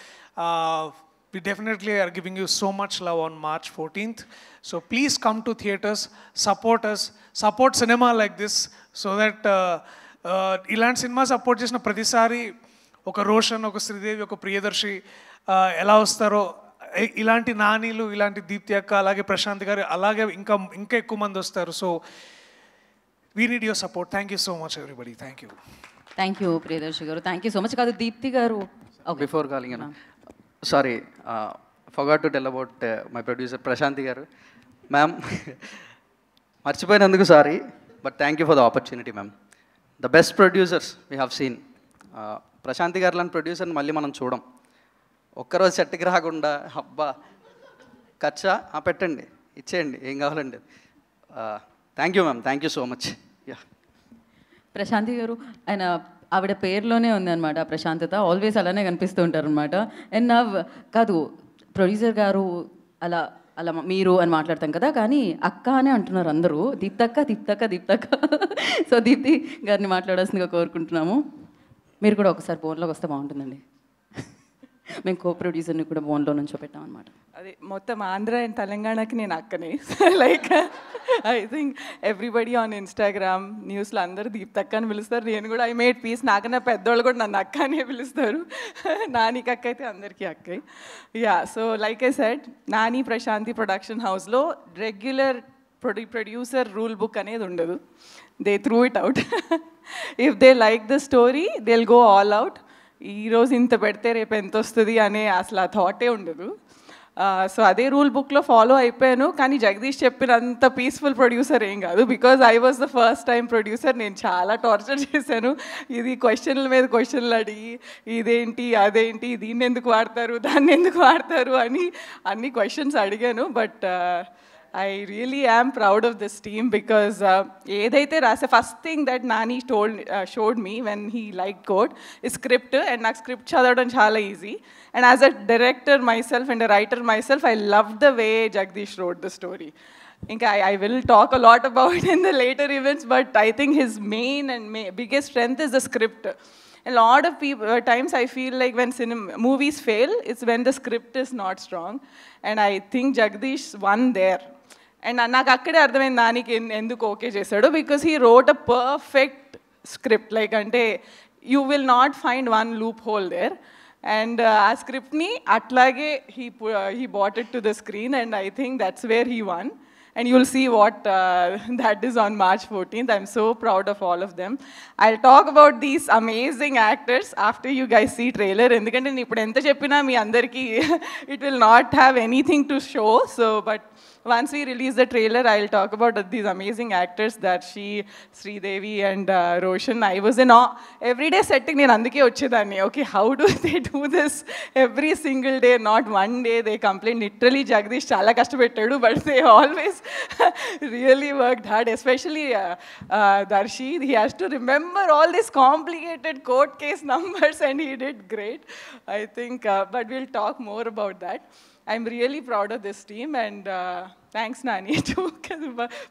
we definitely are giving you so much love on March 14th. So please come to theaters, support us, support cinema like this, so that ilanti cinema support chesina pratisari oka Roshan, oka Sridevi, oka Priyadarshin ela vastaro, ilanti Nanilu, ilanti Deepthi akka, alage Prashanth garu, alage inka ekku mandi vastaru. So we need your support. Thank you so much everybody. Thank you. Thank you Priyadarshi garu. Thank you so much. Kadu Deepthi garu. Okay. Before calling in, sorry, forgot to tell about my producer Prashanthi garu. Ma'am, marchipoyinanduku sorry, but thank you for the opportunity, ma'am. The best producers we have seen. Prashanthi garu lan producer ni malli manam చూడం. ఒక్కరోజు సెట్కి రాకుండా అబ్బా ఖర్చా పెట్టండి, ఇచ్చేయండి, ఏం కావాలండి. Thank you ma'am, thank you so much. Yeah, Prashanthi garu, ఆయన ఆవిడ పేరులోనే ఉందన్నమాట ప్రశాంతత, ఆల్వేస్ అలానే కనిపిస్తూ ఉంటారు అనమాట. అండ్ నా కాదు ప్రొడ్యూసర్ గారు అలా అలా మీరు అని మాట్లాడతాం కదా, కానీ అక్క అనే అంటున్నారు అందరూ. దీప్తక్క. సో దీప్తి గారిని మాట్లాడాల్సిందిగా కోరుకుంటున్నాము. మీరు కూడా ఒకసారి బోన్లోకి వస్తే బాగుంటుందండి. మేము కో ప్రొడ్యూసర్ని కూడా బోన్లో నుంచో పెట్టాం అనమాట. అదే మొత్తం ఆంధ్ర అండ్ తెలంగాణకి నేను అక్కనే. Like I think everybody on Instagram న్యూస్లో అందరూ దీప్తక్క అని పిలుస్తారు. నేను కూడా ఐ మేడ్ పీస్, నాకన్నా పెద్దోళ్ళు కూడా నన్ను అక్క అనే పిలుస్తారు. నానికి అక్క అయితే అందరికీ అక్కే. Yeah, so like I said, Nani Prashanthi production హౌస్లో రెగ్యులర్ ప్రొడ్యూసర్ రూల్ బుక్ అనేది ఉండదు. They through it out. If they like the story they will go all out. ఈరోజు ఇంత పెడితే రేపు ఎంత వస్తుంది అనే అసలు ఆ థాటే ఉండదు. సో అదే రూల్ బుక్లో ఫాలో అయిపోయాను. కానీ జగదీష్ చెప్పినంత పీస్ఫుల్ ప్రొడ్యూసర్ ఏం కాదు, because I was the first time producer. నేను చాలా టార్చర్ చేశాను. ఇది క్వశ్చన్ల మీద క్వశ్చన్లు అడిగి, ఇదేంటి అదేంటి, దీన్ని ఎందుకు వాడతారు దాన్ని ఎందుకు వాడతారు అని అన్ని క్వశ్చన్స్ అడిగాను. But I really am proud of this team because ఏదైతే రాసే first thing that Nani showed me when he liked code is script, and నాకు స్క్రిప్ట్ చదవడం చాలా easy. And as a director myself and a writer myself, I loved the way Jagdish wrote the story. ఇంకా I will talk a lot about in the later events, but I think his main and biggest strength is the script. A lot of times I feel like when movies fail, it's when the script is not strong. And I think Jagdish won there. And నాకు అక్కడే అర్థమైంది నానికి ఎందుకు okay చేశాడు, because he wrote a perfect script. Like అంటే you will not find one loop hole there. And ఆ స్క్రిప్ట్ని అట్లాగే he brought it to the screen, and I think that's where he won. And you'll see what that is on March 14th. I'm so proud of all of them. I'll talk about these amazing actors after you guys see trailer. ఎందుకంటే నేను ఇప్పుడు ఎంత చెప్పినా మీ అందరికీ it will not have anything to show. So, but once we release the trailer, I'll talk about these amazing actors, Darshi, Sridevi and Roshan. I was in awe. Every day setting, నేను అందుకే వచ్చేదాన్ని. Okay, how do they do this every single day? Not one day they complain. Literally, Jagdish చాలా కష్టపెట్టాడు, but they always really worked hard. Especially Darshi, he has to remember all these complicated court case numbers, and he did great, I think. But we'll talk more about that. I'm really proud of this team, and thanks Nani too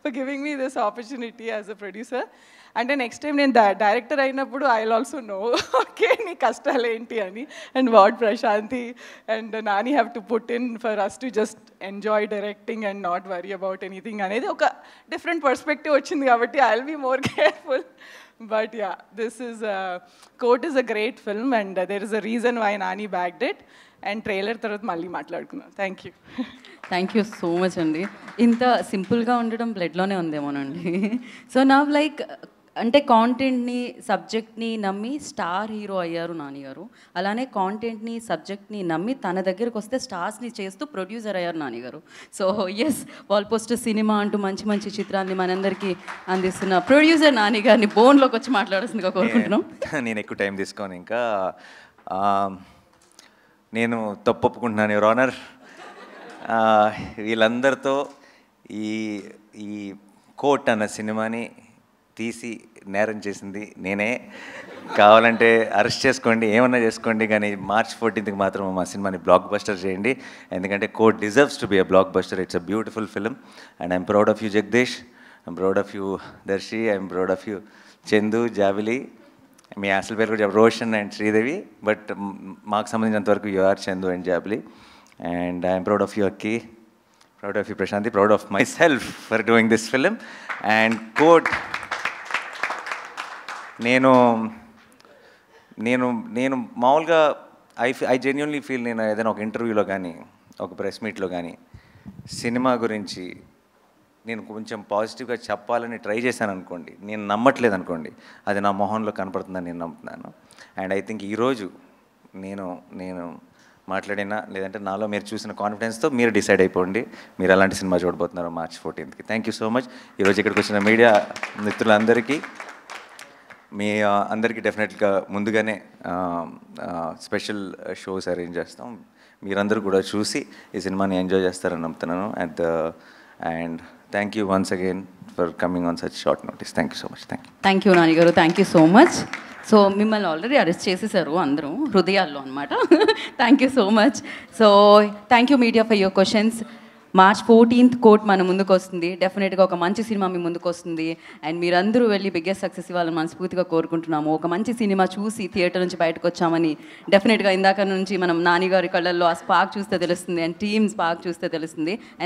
for giving me this opportunity as a producer. And the next time నేను director అయినప్పుడు I'll also know okay నీ కష్టాలు ఏంటి అని, and what Prashanti and Nani have to put in for us to just enjoy directing and not worry about anything అనేది ఒక different perspective వచ్చింది కాబట్టి I'll be more careful. But yeah, this is Court is a great film, and there is a reason why Nani bagged it. And trailer తర్వాత మళ్ళీ మాట్లాడుకున్నాం. Thank you so much అండి. ఇంత సింపుల్గా ఉండడం బ్లడ్లోనే ఉందేమోనండి. సో నా లైక్ అంటే కాంటెంట్ని సబ్జెక్ట్ని నమ్మి స్టార్ హీరో అయ్యారు నాని గారు. అలానే కాంటెంట్ని సబ్జెక్ట్ని నమ్మి తన దగ్గరకు వస్తే స్టార్స్ని చేస్తూ ప్రొడ్యూసర్ అయ్యారు నాని గారు. సో ఎస్, వాల్ పోస్టర్ సినిమా అంటూ మంచి మంచి చిత్రాన్ని మనందరికీ అందిస్తున్న ప్రొడ్యూసర్ నాని గారిని బోన్లోకి వచ్చి మాట్లాడాల్సిందిగా కోరుకుంటున్నాం. నేను ఎక్కువ టైం తీసుకోను. ఇంకా నేను తప్పొప్పుకుంటున్నాను యువర్ ఆనర్. వీళ్ళందరితో ఈ కోర్ట్ అన్న సినిమాని తీసి నేరం చేసింది నేనే. కావాలంటే అరెస్ట్ చేసుకోండి, ఏమన్నా చేసుకోండి, కానీ March 14th మాత్రం మా సినిమాని బ్లాక్ బస్టర్ చేయండి. ఎందుకంటే court deserves to be a blockbuster. It's a beautiful film, and I'm proud of you Jagadeesh, I'm proud of you Darshi, I'm proud of you Chandu, Jabili. మీ అసలు పేరు కూడా రోషన్ అండ్ శ్రీదేవి, బట్ మాకు సంబంధించినంతవరకు you are Chandu and Jabili. And I'm proud of you అక్కి, proud of you Prashanti, proud of myself for doing this film. And court నేను మామూలుగా I genuinely feel, నేను ఏదైనా ఒక ఇంటర్వ్యూలో కానీ ఒక ప్రెస్ మీట్లో కానీ సినిమా గురించి నేను కొంచెం పాజిటివ్గా చెప్పాలని ట్రై చేశాను అనుకోండి, నేను నమ్మట్లేదు అనుకోండి, అది నా మొహంలో కనపడుతుందని నేను నమ్ముతున్నాను. అండ్ ఐ థింక్ ఈరోజు నేను మాట్లాడినా లేదంటే నాలో మీరు చూసిన కాన్ఫిడెన్స్తో మీరు డిసైడ్ అయిపోండి మీరు అలాంటి సినిమా చూడబోతున్నారు March 14th. Thank you so much. ఈరోజు ఇక్కడికి వచ్చిన మీడియా మిత్రులందరికీ, మీ అందరికీ డెఫినెట్గా ముందుగానే స్పెషల్ షోస్ అరేంజ్ చేస్తాం. మీరందరూ కూడా చూసి ఈ సినిమాని ఎంజాయ్ చేస్తారని నమ్ముతున్నాను. And thank you once again for coming on such short notice. Thank you so much. Thank you Nani గారు, thank you so much. So మిమ్మల్ని ఆల్రెడీ అరెస్ట్ చేసేసారు అందరూ హృదయాల్లో అనమాట. Thank you so much. So thank you media for your questions. March 14th court మన ముందుకు వస్తుంది. డెఫినెట్గా ఒక మంచి సినిమా మీ ముందుకు వస్తుంది, అండ్ మీరందరూ వెళ్ళి బిగ్గెస్ట్ సక్సెస్ ఇవ్వాలని మనస్ఫూర్తిగా కోరుకుంటున్నాము. ఒక మంచి సినిమా చూసి థియేటర్ నుంచి బయటకు వచ్చామని డెఫినెట్గా ఇందాక నుంచి మనం నాని గారి కళ్ళల్లో ఆ స్పార్క్ చూస్తే తెలుస్తుంది, అండ్ టీమ్ స్పార్క్ చూస్తే తెలుస్తుంది. అండ్